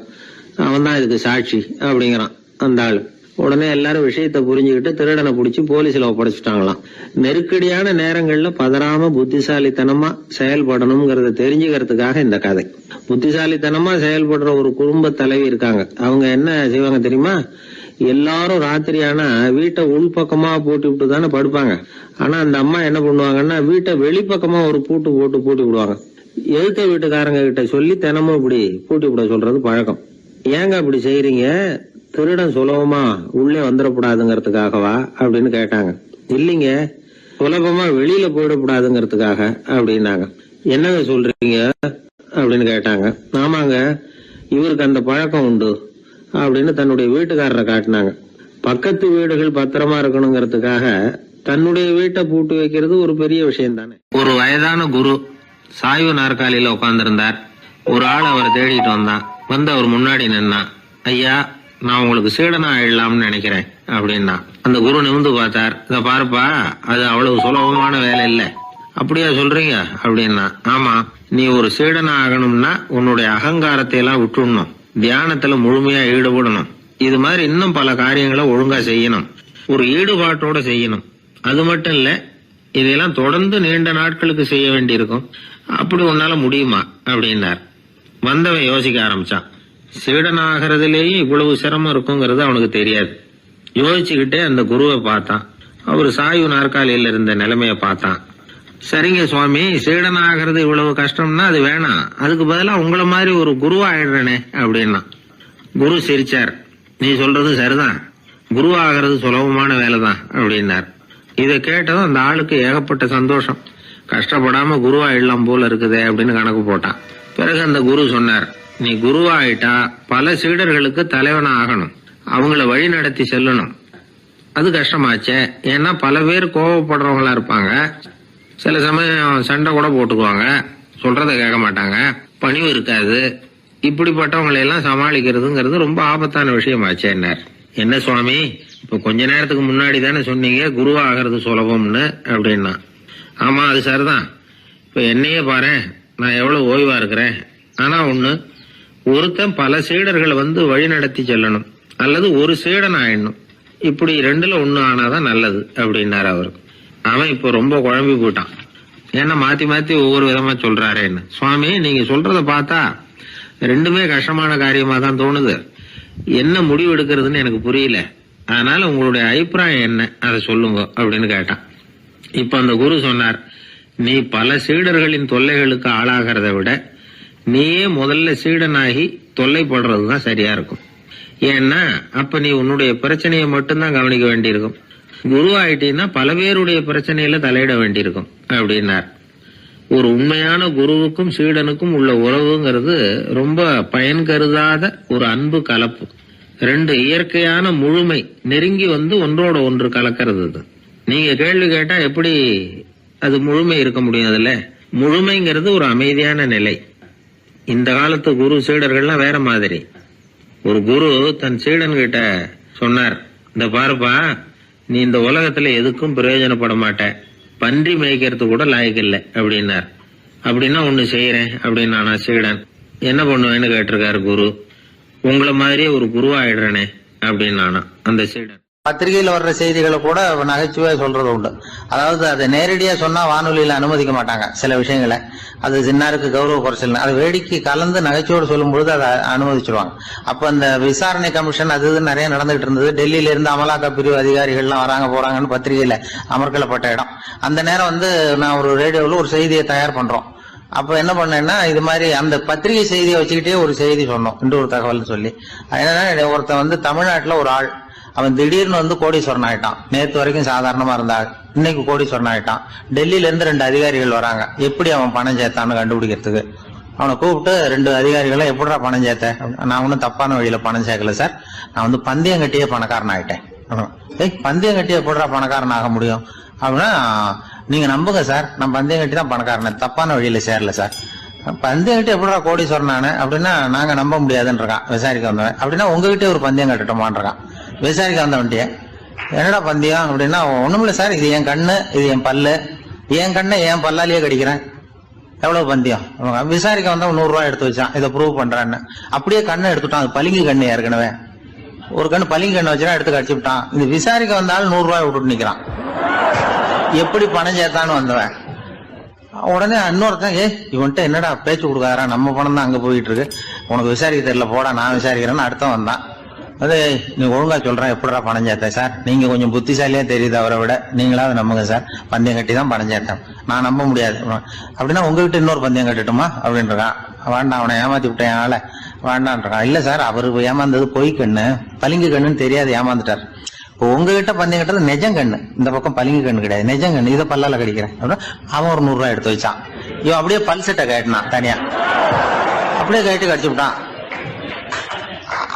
அவன் தான் இதுக்கு சாட்சி அப்படிங்கிறான் அந்த ஆளு. உடனே எல்லாரும் விஷயத்தை புரிஞ்சுக்கிட்டு திருடனை பிடிச்சி போலீஸ்ல ஒப்படைச்சிட்டாங்களாம். நெருக்கடியான நேரங்கள்ல பதறாம புத்திசாலித்தனமா செயல்படணுங்கிறத தெரிஞ்சுக்கிறதுக்காக இந்த கதை. புத்திசாலித்தனமா செயல்படுற ஒரு குடும்ப தலைவி இருக்காங்க. அவங்க என்ன செய்வாங்க தெரியுமா? எல்லாரும் ராத்திரியானா வீட்டை உள்பக்கமா பூட்டி விட்டு தானே படுப்பாங்க. ஆனா அந்த அம்மா என்ன பண்ணுவாங்கன்னா, வீட்டை வெளிப்பக்கமா ஒரு பூட்டு போட்டு பூட்டி விடுவாங்க. எழுத்த வீட்டுக்காரங்க கிட்ட சொல்லி தினமும் இப்படி பூட்டி விட சொல்றது பழக்கம். ஏங்க அப்படி செய்யறீங்க, திருடன் சுலபமா உள்ளே வந்துடக்கூடாதுங்கிறதுக்காகவா அப்படின்னு கேட்டாங்க. இல்லைங்க, சுலபமா வெளியில போயிடக்கூடாதுங்கிறதுக்காக அப்படின்னாங்க. என்னங்க சொல்றீங்க அப்படின்னு கேட்டாங்க. ஆமாங்க, இவருக்கு அந்த பழக்கம் உண்டு அப்படின்னு தன்னுடைய வீட்டுக்காரரை காட்டினாங்க. பக்கத்து வீடுகள் பத்திரமா இருக்கணுங்கிறதுக்காக தன்னுடைய வீட்டை பூட்டி வைக்கிறது ஒரு பெரிய விஷயம் தானே. ஒரு வயதான குரு சாய்வு நாற்காலியில உட்கார்ந்திருந்தார். ஒரு ஆள் அவரை தேடிட்டு வந்தான். வந்து அவர் முன்னாடி நின்னா. ஐயா, நான் உங்களுக்கு சீடனா ஆயிடலாம்னு நினைக்கிறேன் அப்படின்னா. அந்த குரு நிமிந்து பார்த்தார். இத பாருப்பா, அது அவ்வளவு சுலபமான வேலை இல்ல. அப்படியா சொல்றீங்க அப்படின்னா. ஆமா, நீ ஒரு சீடனா ஆகணும்னா உன்னுடைய அகங்காரத்தை எல்லாம் விட்டுடணும், தியானத்துல முழுமையா ஈடுபடணும், இது மாதிரி இன்னும் பல காரியங்களை ஒழுங்கா செய்யணும், ஒரு ஈடுபாட்டோட செய்யணும். அது மட்டும் இல்ல, இதையெல்லாம் தொடர்ந்து நீண்ட நாட்களுக்கு செய்ய வேண்டியிருக்கும். அப்படி உன்னால முடியுமா அப்படின்னார். வந்தவன் யோசிக்க ஆரம்பிச்சான். சீடனாகிறதுலேயே இவ்வளவு சிரமம் இருக்குங்கிறது அவனுக்கு தெரியாது. யோசிச்சுக்கிட்டே அந்த குருவை பார்த்தான். அவர் சாய்வு நாற்காலியில இருந்த நிலைமைய பார்த்தான். சரிங்க சுவாமி, சீடனாகிறது இவ்வளவு கஷ்டம்னா அது வேணாம், அதுக்கு பதிலா உங்களை மாதிரி ஒரு குருவா ஆயிடுறேனே அப்படின்னா. குரு சிரிச்சார். நீ சொல்றது சரிதான், குருவாகிறது சுலபமான வேலைதான் அப்படின்னார். இதை கேட்டதும் அந்த ஆளுக்கு ஏகப்பட்ட சந்தோஷம். கஷ்டப்படாம குருவாயிடலாம் போல இருக்குதே அப்படின்னு கணக்கு போட்டான். பிறகு அந்த குரு சொன்னார், நீ குருவாயிட்டா பல சீடர்களுக்கு தலைவனா ஆகணும், அவங்கள வழி நடத்தி செல்லணும். அது கஷ்டமாச்சே. ஏன்னா பல பேர் கோவப்படுறவங்களா இருப்பாங்க, சில சமயம் சண்டை கூட போட்டுக்குவாங்க, சொல்றத கேட்க மாட்டாங்க, பணிவு இருக்காது. இப்படிப்பட்டவங்களை எல்லாம் சமாளிக்கிறதுங்கிறது ரொம்ப ஆபத்தான விஷயமாச்சேன்னார். என்ன சுவாமி, இப்ப கொஞ்ச நேரத்துக்கு முன்னாடி தானே சொன்னீங்க குருவா ஆகிறது சுலபம்னு அப்படின்னா. ஆமா, அது சரிதான். இப்ப என்னையே பாரு, நான் எவ்வளவு ஓய்வா இருக்கிறேன். ஆனா ஒண்ணு, ஒருத்தன் பல சீடர்களை வந்து வழி நடத்தி செல்லணும், அல்லது ஒரு சீடன் ஆயிடணும். இப்படி ரெண்டுல ஒண்ணு ஆனாதான் நல்லது அப்படின்னாரு அவரு. அவன் இப்ப ரொம்ப குழம்பி போயிட்டான். ஏன்னா மாத்தி மாத்தி ஒவ்வொரு விதமா சொல்றாரேன்னு. சுவாமி, நீங்க சொல்றத பார்த்தா ரெண்டுமே கஷ்டமான காரியமா தான் தோணுது. என்ன முடிவு எடுக்கிறதுன்னு எனக்கு புரியல. அதனால உங்களுடைய அபிப்பிராயம் என்ன, அதை சொல்லுங்க அப்படின்னு கேட்டான். இப்ப அந்த குரு சொன்னார், நீ பல சீடர்களின் தொல்லைகளுக்கு ஆளாகிறத விட நீயே முதல்ல சீடனாகி தொல்லைப்படுறதுதான் சரியா இருக்கும். ஏன்னா அப்ப நீ உன்னுடைய பிரச்சனையை மட்டும்தான் கவனிக்க வேண்டியிருக்கும். குரு ஆயிட்டீன்னா பல பேருடைய பிரச்சனையில தலையிட வேண்டியிருக்கும் அப்படின்னார். ஒரு உண்மையான குருவுக்கும் சீடனுக்கும் உள்ள உறவுங்கிறது ரொம்ப பயன் கருதாத ஒரு அன்பு கலப்பு. ரெண்டு இயற்கையான முழுமை நெருங்கி வந்து ஒன்றோட ஒன்று கலக்கிறது. அது நீங்க கேள்வி கேட்டா எப்படி அது முழுமை இருக்க முடியும்? அதுல முழுமைங்கிறது ஒரு அமைதியான நிலை. இந்த காலத்து குரு சீடர்கள்லாம் வேற மாதிரி. ஒரு குரு தன் சீடன் கிட்ட சொன்னார், இந்த பாருப்பா, நீ இந்த உலகத்துல எதுக்கும் பிரயோஜனப்பட மாட்ட, பன்றி மேய்க்கிறது கூட லாய்க்கில்லை அப்படின்னார். அப்படின்னா ஒண்ணு செய்யறேன் அப்படின்னு சீடன். என்ன பண்ணுவேன்னு கேட்டிருக்காரு குரு. உங்களை மாதிரியே ஒரு குருவாயிடுறனே அப்படின்னு அந்த சீடன். பத்திரிகையில வர்ற செய்திகளை கூட நகைச்சுவையா சொல்றது உண்டு. அதாவது அதை நேரடியா சொன்னா வானொலியில அனுமதிக்க மாட்டாங்க சில விஷயங்களை. அது சின்னாருக்கு கௌரவ குறைச்சல், அது வேடிக்கை கலந்து நகைச்சுவோடு சொல்லும் பொழுது அதை அனுமதிச்சிருவாங்க. அப்ப அந்த விசாரணை கமிஷன் அது இது நிறைய நடந்துகிட்டு இருந்தது. டெல்லியில இருந்து அமலாக்க பிரிவு அதிகாரிகள்லாம் வராங்க போறாங்கன்னு பத்திரிகையில அமர்க்கலப்பட்ட இடம். அந்த நேரம் வந்து நான் ஒரு ரேடியோவில் ஒரு செய்தியை தயார் பண்றோம். அப்ப என்ன பண்ணேன்னா, இது மாதிரி அந்த பத்திரிகை செய்தியை வச்சுக்கிட்டே ஒரு செய்தி சொன்னோம், இன்னொரு தகவல் சொல்லி. என்னன்னா, ஒருத்தன் வந்து தமிழ்நாட்டுல ஒரு ஆள், அவன் திடீர்னு வந்து கோடீஸ்வரன் ஆயிட்டான். நேத்து வரைக்கும் சாதாரணமா இருந்தா இன்னைக்கு கோடீஸ்வரன் ஆயிட்டான். டெல்லியில இருந்து 2 அதிகாரிகள் வராங்க, எப்படி அவன் பணம் சேர்த்தான்னு கண்டுபிடிக்கிறதுக்கு. அவனை கூப்பிட்டு 2 அதிகாரிகளை எப்படிடா பணம் சேர்த்த? நான் ஒன்னும் தப்பான வழியில பணம் சேர்க்கல சார், நான் வந்து பந்தயம் கட்டியே பணக்காரன் ஆயிட்டேன். பந்தயம் கட்டியே எப்படிடா பணக்காரன் ஆக முடியும் அப்படின்னா, நீங்க நம்புங்க சார், நான் பந்தயம் கட்டி தான் பணக்காரன், தப்பான வழியில சேரல சார். பந்தயம் கட்டி எப்படிடா கோடீஸ்வரன் ஆனு அப்படின்னா, நாங்க நம்ப முடியாதுன்றான் விசாரிக்க வந்தவன். அப்படின்னா உங்ககிட்ட ஒரு பந்தயம் கட்டட்டுமான்றான் விசாரிக்க வந்தவன்ட்டிய. என்னடா பந்தயம் அப்படின்னா, ஒண்ணுமில்ல சார், இது என் கண்ணு, இது என் பல்லு, என் கண்ணை என் பல்லாலேயே கடிக்கிறேன், எவ்வளவு பந்தயம். விசாரிக்க வந்தவன் 100 ரூபாய் எடுத்து வச்சான், இதை ப்ரூவ் பண்றான்னு. அப்படியே கண்ணை எடுத்துட்டான், அது பளிங்கு கண்ணு. ஏற்கனவே ஒரு கண்ணு பளிங்கு கண்ணு வச்சுனா எடுத்து கடிச்சு விட்டான். இது விசாரிக்க வந்தாலும் 100 ரூபாய் விட்டுட்டு நிக்கிறான். எப்படி பணம் சேர்த்தான்னு வந்தவன். உடனே இன்னொருத்தன், இவன்ட்ட என்னடா பேச்சு கொடுக்காரா, நம்ம பணம் தான் அங்க போயிட்டு இருக்கு, உனக்கு விசாரிக்க தெரியல, போடா நான் விசாரிக்கிறேன்னு அடுத்த வந்தான். அது நீ ஒழுங்கா சொல்றேன், எப்படிடா பணம் சேர்த்தேன் சார், நீங்க கொஞ்சம் புத்திசாலியா தெரியுது அவரை விட, நீங்களாவது நம்புங்க சார், பந்தயம் கட்டி தான் பணம் சேர்த்தேன், நான் நம்ப முடியாது அப்படின்னா உங்ககிட்ட இன்னொரு பந்தயம் கட்டட்டுமா அப்படின்றான். வேண்டாம், அவனை ஏமாத்தி விட்டேன் ஆள வேண்டான்றான். இல்ல சார், அவரு ஏமாந்தது பொய் கண்ணு, பளிங்கு கண்ணுன்னு தெரியாது, ஏமாந்துட்டார். இப்போ உங்ககிட்ட பந்தயம் கட்டுறது நெஜம் கண்ணு, இந்த பக்கம் பளிங்கு கண்ணு கிடையாது, நெஜம் கண்ணு, இதை பல்லால கடிக்கிறேன் அப்படின்னா அவன் ஒரு 100 ரூபாய் எடுத்து வச்சான். இவன் அப்படியே பல்செட்டை கேட்டினான் தனியா, அப்படியே கேட்டு கடிச்சு விட்டான்.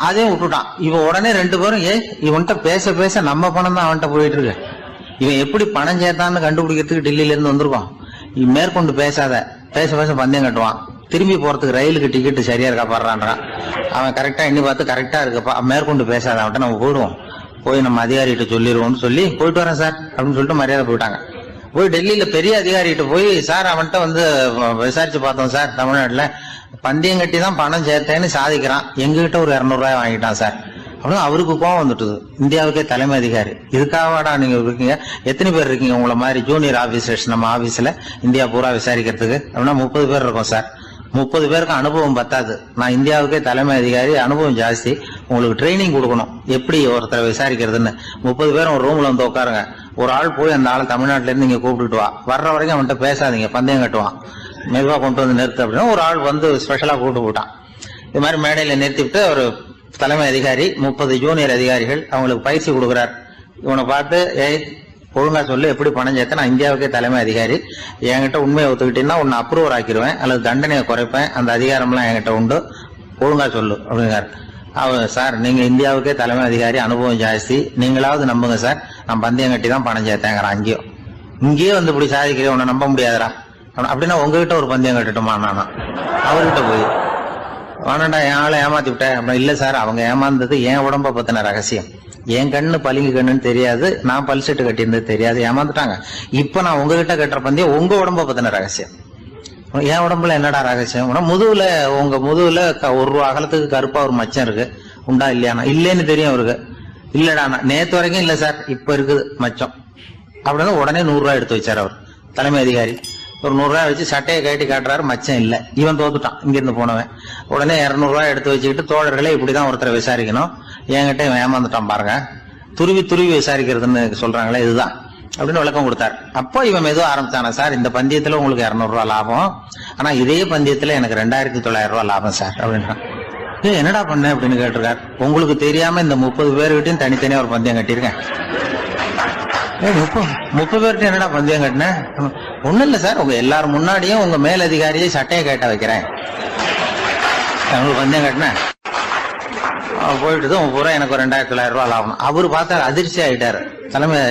அதையும் விட்டுட்டான். இவன் உடனே 2 பேரும், இவன்கிட்ட பேச பேச நம்ம பணம் தான் அவன்கிட்ட போயிட்டு இருக்கு, இவன் எப்படி பணம் சேர்த்தான்னு கண்டுபிடிக்கிறதுக்கு டெல்லியில இருந்து வந்திருக்கோம், இவன் மேற்கொண்டு பேசாத, பேச பேச பந்தயம் கட்டுவான். திரும்பி போறதுக்கு ரயிலுக்கு டிக்கெட் சரியா இருக்கா பாடுறான்றான். அவன் கரெக்டா எண்ணி பார்த்து கரெக்டா இருக்குப்பா, மேற்கொண்டு பேசாத, அவன்கிட்ட நம்ம போயிடுவோம், போய் நம்ம அதிகாரிகிட்ட சொல்லிடுவோம்னு சொல்லி போயிட்டு வரேன் சார் அப்படின்னு சொல்லிட்டு மரியாதை போயிட்டாங்க. போய் டெல்லியில பெரிய அதிகாரிகிட்ட போய், சார் அவன்கிட்ட வந்து விசாரிச்சு பார்த்தோம் சார், தமிழ்நாட்டுல பந்தயம் கட்டி தான் பணம் சேர்த்தேன்னு சாதிக்கிறான், எங்ககிட்ட ஒரு 200 ரூபாய் வாங்கிட்டான் சார் அப்படின்னு. அவருக்கு கோவம் வந்துட்டுது. இந்தியாவுக்கே தலைமை அதிகாரி, இதுக்காகவாடா நீங்க இருக்கீங்க, எத்தனை பேர் இருக்கீங்க உங்களை மாதிரி ஜூனியர் ஆபீசர்ஸ் நம்ம ஆபீஸ்ல இந்தியா பூரா விசாரிக்கிறதுக்கு அப்படின்னா 30 பேர் இருக்கோம் சார். 30 பேருக்கு அனுபவம் பத்தாது, நான் இந்தியாவுக்கே தலைமை அதிகாரி, அனுபவம் ஜாஸ்தி, உங்களுக்கு ட்ரைனிங் கொடுக்கணும் எப்படி ஒருத்தரை விசாரிக்கிறதுன்னு. 30 பேரும் ஒரு ரூம்ல வந்து உட்காருங்க, ஒரு ஆள் போய் அந்த ஆள் தமிழ்நாட்டுல இருந்து நீங்க கூப்பிட்டுட்டு வா, வர்ற வரைக்கும் அவன்கிட்ட பேசாதீங்க, பந்தயம் கட்டுவான், மெதுவா கொண்டு வந்து நிறுத்து அப்படின்னா ஒரு ஆள் வந்து ஸ்பெஷலா கூப்பிட்டு போட்டான். இது மாதிரி மேடையில நிறுத்திவிட்டு ஒரு தலைமை அதிகாரி 30 ஜூனியர் அதிகாரிகள் அவங்களுக்கு பயிற்சி கொடுக்குறார். இவனை பார்த்து, ஒழுங்கா சொல்லு, எப்படி பணம் சேர்த்த, நான் இந்தியாவுக்கே தலைமை அதிகாரி, என்கிட்ட உண்மையை ஒத்துக்கிட்டீங்கன்னா உன்னை அப்ரூவர் ஆக்கிடுவேன் அல்லது தண்டனையை குறைப்பேன், அந்த அதிகாரம்லாம் என்கிட்ட உண்டு, ஒழுங்கா சொல்லு அப்படிங்கிறார். அவர், சார் நீங்க இந்தியாவுக்கே தலைமை அதிகாரி, அனுபவம் ஜாஸ்தி, நீங்களாவது நம்புங்க சார், நான் பந்தயம் கட்டி தான் பணம் சேர்த்தேங்கிறான். இங்கேயே வந்து இப்படி சாதிக்கிறேன், உன்னை நம்ப முடியாதரா அப்படின்னா உங்ககிட்ட ஒரு பந்தயம் கட்டட்டுமா நானா அவர்கிட்ட போய், வேணாண்டா என் ஆளை ஏமாத்தி விட்டேன் அப்படின்னா. இல்ல சார், அவங்க ஏமாந்தது என் உடம்ப பத்தின ரகசியம், என் கண்ணு பளிங்கு கண்ணுன்னு தெரியாது, நான் பல்செட்டு கட்டியிருந்தது தெரியாது, ஏமாந்துட்டாங்க. இப்ப நான் உங்ககிட்ட கட்டுற பந்தயம் உங்க உடம்ப பத்தின ரகசியம். என் உடம்புல என்னடா ரகசியம்? முதுகுல, உங்க முதுகுல 1 ரூபா அகலத்துக்கு கருப்பா ஒரு மச்சம் இருக்கு, உண்டா இல்லையானா? இல்லேன்னு தெரியும் அவருக்கு. இல்லடா, நேத்து வரைக்கும் இல்ல சார், இப்ப இருக்குது மச்சம் அப்படின்னு. உடனே 100 ரூபாய் எடுத்து வச்சார் அவர் தலைமை அதிகாரி. ஒரு 100 ரூபாய் வச்சு சட்டையை கட்டி காட்டுறாரு, மச்சம் இல்ல. இவன் தோத்துட்டான் இங்கிருந்து போனவன். உடனே 200 ரூபாய் எடுத்து வச்சுக்கிட்டு, தோழர்களே இப்படிதான் ஒருத்தரை விசாரிக்கணும், என்கிட்ட இவன் ஏமாந்துட்டான் பாருங்க, துருவி துருவி விசாரிக்கிறதுன்னு சொல்றாங்களே இதுதான் அப்படின்னு விளக்கம் கொடுத்தாரு. அப்போ இவன் மெதுவா ஆரம்பிச்சானா, சார் இந்த பந்தயத்துல உங்களுக்கு 200 ரூபாய் லாபம், ஆனா இதே பந்தயத்துல எனக்கு 2900 ரூபாய் லாபம் சார் அப்படின்றான். என்னடா பண்ண அப்படின்னு கேட்டிருக்காரு. உங்களுக்கு தெரியாம இந்த 30 பேர்கிட்டையும் தனித்தனியா ஒரு பந்தயம் கட்டியிருக்கேன். 30 பேர்கிட்ட என்னடா பந்தயம் கட்டினேன்? ஒண்ணும் இல்ல சார், உங்க எல்லாரும் முன்னாடியும் உங்க மேல் அதிகாரியை சட்டையை கேட்ட வைக்கிறேன், உங்களுக்கு பந்தயம் கட்டினேன். போயிட்டு பூரா எனக்கு 2900 ரூபாய் லாபம். அவரு பார்த்தாரு, அதிர்ச்சி ஆயிட்டாரு. தலைமை,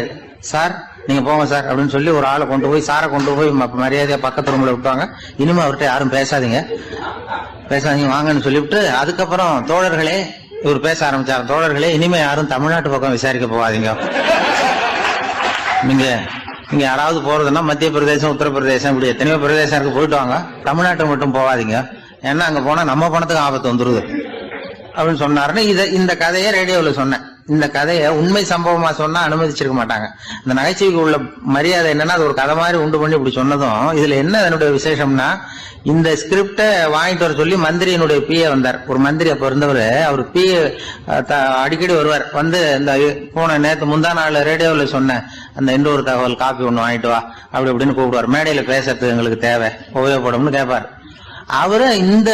சார் நீங்க போங்க சார் அப்படின்னு சொல்லி ஒரு ஆளை கொண்டு போய், சாரை கொண்டு போய் மரியாதையா பக்கத்து ரூம்ல விட்டாங்க. இனிமே அவர்கிட்ட யாரும் பேசாதீங்க வாங்கன்னு சொல்லிவிட்டு, அதுக்கப்புறம் தோழர்களே, இவர் பேச ஆரம்பிச்சாரு, தோழர்களே இனிமே யாரும் தமிழ்நாட்டு பக்கம் விசாரிக்க போகாதீங்க, நீங்க இங்க யாராவது போறதுன்னா மத்திய பிரதேசம், உத்தரப்பிரதேசம், இப்படி எத்தனையோ பிரதேசம் இருக்கு, போயிட்டு வாங்க, தமிழ்நாட்டை மட்டும் போகாதீங்க, ஏன்னா அங்க போனா நம்ம பணத்துக்கு ஆபத்து வந்துருது அப்படின்னு சொன்னாருன்னு இந்த கதையை ரேடியோல சொன்னேன். இந்த கதையை உண்மை சம்பவமா சொன்னா அனுமதிச்சிருக்க மாட்டாங்க. இந்த நகைச்சுவைக்கு உள்ள மரியாதை என்னன்னா, அது ஒரு கதை மாதிரி உண்டு பண்ணி இப்படி சொன்னதும், இதுல என்ன அதனுடைய விசேஷம்னா, இந்த ஸ்கிரிப்ட வாங்கிட்டு வர சொல்லி மந்திரியினுடைய பிஏ வந்தார். ஒரு மந்திரி அப்ப இருந்தவர், அவர் பிஏ அடிக்கடி வருவார். வந்து இந்த போன நேற்று முந்தா நாள் ரேடியோல சொன்ன அந்த இன்னொரு தகவல் காப்பி ஒண்ணு வாங்கிட்டு வா அப்படி அப்படின்னு கூப்பிடுவார். மேடையில பேசுறதுக்கு எங்களுக்கு தேவை, உபயோகப்படும்னு கேட்பார். அவரு இந்த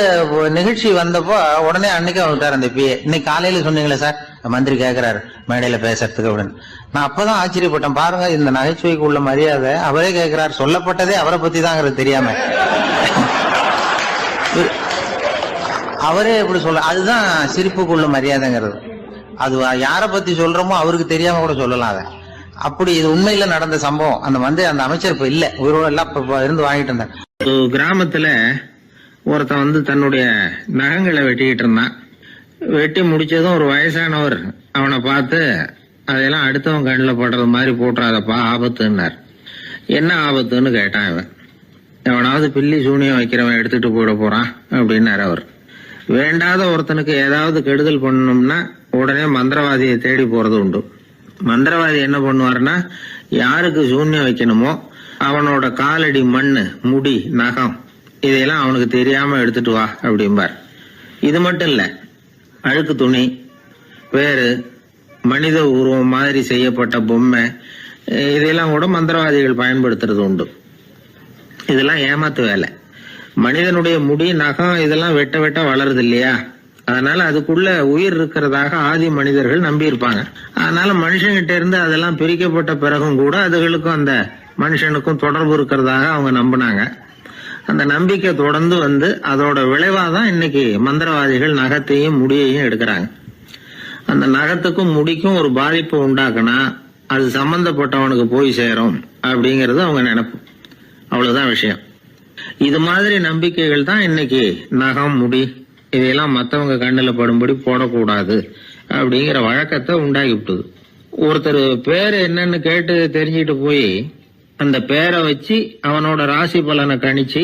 நிகழ்ச்சி வந்தப்போ உடனே அன்னைக்கு வந்துட்டார் அந்த பிஏ. இன்னைக்கு காலையில சொன்னீங்களே சார், மந்திரி கேட்கிறாரு மேடையில பேசுறதுக்கு அப்படின்னு. நான் அப்பதான் ஆச்சரியப்பட்டேன், பாருங்க இந்த நகைச்சுவைக்கு உள்ள மரியாதை. அவரே கேட்கிறார், சொல்லப்பட்டதே அவரை பத்தி தாங்கிறது தெரியாம அவரே எப்படி சொல்ல, அதுதான் சிரிப்புக்குள்ள மரியாதைங்கிறது. அது யார பத்தி சொல்றோமோ அவருக்கு தெரியாம கூட சொல்லலாம் அதை. அப்படி இது உண்மையில நடந்த சம்பவம். அந்த அமைச்சர் இப்ப இல்ல, உயிரோட எல்லாம் இருந்து வாங்கிட்டு இருந்தார். கிராமத்துல ஒருத்தன் தன்னுடைய நகங்களை வெட்டிக்கிட்டு இருந்தான். வெட்டி முடிச்சதும் ஒரு வயசானவர் அவனை பார்த்து, அதெல்லாம் அடுத்தவன் கண்ணில் படுறது மாதிரி போட்டுறாதப்பா, ஆபத்துன்னார். என்ன ஆபத்துன்னு கேட்டான் இவன். எவனாவது பில்லி சூனியம் வைக்கிறவன் எடுத்துட்டு போயிட போறான் அப்படின்னாரு அவர். வேண்டாத ஒருத்தனுக்கு ஏதாவது கெடுதல் பண்ணணும்னா உடனே மந்திரவாதியை தேடி போறது உண்டு. மந்திரவாதி என்ன பண்ணுவாருன்னா, யாருக்கு சூன்யம் வைக்கணுமோ அவனோட காலடி மண்ணு, முடி, நகம் இதையெல்லாம் அவனுக்கு தெரியாம எடுத்துட்டு வா அப்படிம்பார். இது மட்டும் இல்ல, அழுக்கு துணி, வேறு மனித உருவம் மாதிரி செய்யப்பட்ட பொம்மை, இதையெல்லாம் கூட மந்திரவாதிகள் பயன்படுத்துறது உண்டு. இதெல்லாம் ஏமாத்து வேலை. மனிதனுடைய முடி, நகம் இதெல்லாம் வெட்ட வெட்ட வளருது இல்லையா, அதனால அதுக்குள்ள உயிர் இருக்கிறதாக ஆதி மனிதர்கள் நம்பி இருப்பாங்க. அதனால மனுஷங்கிட்ட இருந்து அதெல்லாம் பிரிக்கப்பட்ட பிறகும் கூட அதுகளுக்கும் அந்த மனுஷனுக்கும் தொடர்பு இருக்கிறதாக அவங்க நம்பினாங்க. அந்த நம்பிக்கை தொடர்ந்து அதோட விளைவாதான் இன்னைக்கு மந்திரவாதிகள் நகத்தையும் முடியையும் எடுக்கிறாங்க. அந்த நகத்துக்கும் முடிக்கும் ஒரு பாதிப்பு உண்டாக்குனா அது சம்பந்தப்பட்டவனுக்கு போய் சேரும் அப்படிங்கறது அவங்க நினைப்பு. அவ்வளவுதான் விஷயம். இது மாதிரி நம்பிக்கைகள் தான் இன்னைக்கு நகம், முடி இதையெல்லாம் மத்தவங்க கண்ணுல படும்படி போடக்கூடாது அப்படிங்கிற வழக்கத்தை உண்டாக்கி விட்டுது. ஒருத்தர் பேரு என்னன்னு கேட்டு தெரிஞ்சுட்டு போய் அந்த பேரை வச்சு அவனோட ராசி பலனை கணிச்சு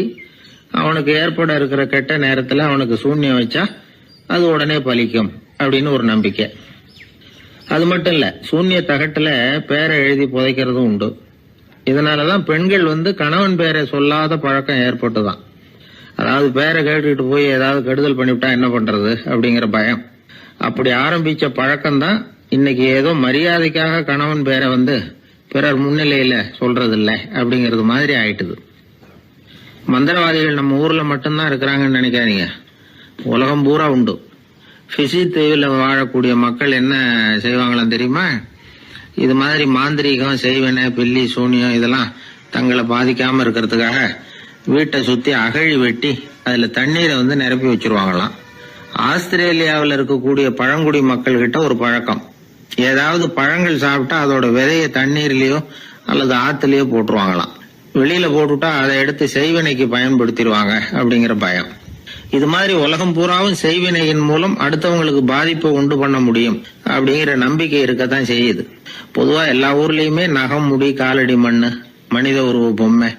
அவனுக்கு ஏற்பட இருக்கிற கெட்ட நேரத்துல அவனுக்கு சூன்யம் வச்சா அது உடனே பலிக்கும் அப்படின்னு ஒரு நம்பிக்கை. அது மட்டும் இல்ல, சூன்ய தகட்டுல பேரை எழுதி புதைக்கிறதும் உண்டு. இதனாலதான் பெண்கள் கணவன் பேரை சொல்லாத பழக்கம் ஏற்பட்டுதான். அதாவது பேரை கேட்டுக்கிட்டு போய் ஏதாவது கெடுதல் பண்ணிவிட்டா என்ன பண்றது அப்படிங்கிற பயம். அப்படி ஆரம்பிச்ச பழக்கம் தான் இன்னைக்கு ஏதோ மரியாதைக்காக கணவன் பேரை பிறர் முன்னிலையில சொல்றது இல்ல அப்படிங்கறது மாதிரி ஆயிட்டுது. மந்திரவாதிகள் நம்ம ஊர்ல மட்டும்தான் இருக்கிறாங்கன்னு நினைக்காதீங்க, உலகம் பூரா உண்டு. பிசி தீவில் வாழக்கூடிய மக்கள் என்ன செய்வாங்களாம் தெரியுமா? இது மாதிரி மாந்திரீகம், செய்வன, பில்லி, சூனியம் இதெல்லாம் தங்களை பாதிக்காம இருக்கிறதுக்காக வீட்டை சுத்தி அகழி வெட்டி அதுல தண்ணீரை நிரப்பி வச்சிருவாங்களாம். ஆஸ்திரேலியாவில் இருக்கக்கூடிய பழங்குடி மக்கள் கிட்ட ஒரு பழக்கம், ஏதாவது பழங்கள் சாப்பிட்டா அதோட விதைய தண்ணீர்லயோ அல்லது ஆத்துலயோ போட்டுருவாங்களாம். வெளியில போட்டுட்டா அதை எடுத்து செய்வினைக்கு பயன்படுத்திடுவாங்க அப்படிங்கிற பயம். இது மாதிரி உலகம் பூராவும் செய்வினையின் மூலம் அடுத்தவங்களுக்கு பாதிப்பை உண்டு பண்ண முடியும் அப்படிங்கிற நம்பிக்கை இருக்கத்தான் செய்யுது. பொதுவா எல்லா ஊர்லயுமே நகம், முடி, காலடி மண்ணு, மனித உருவ பொம்மை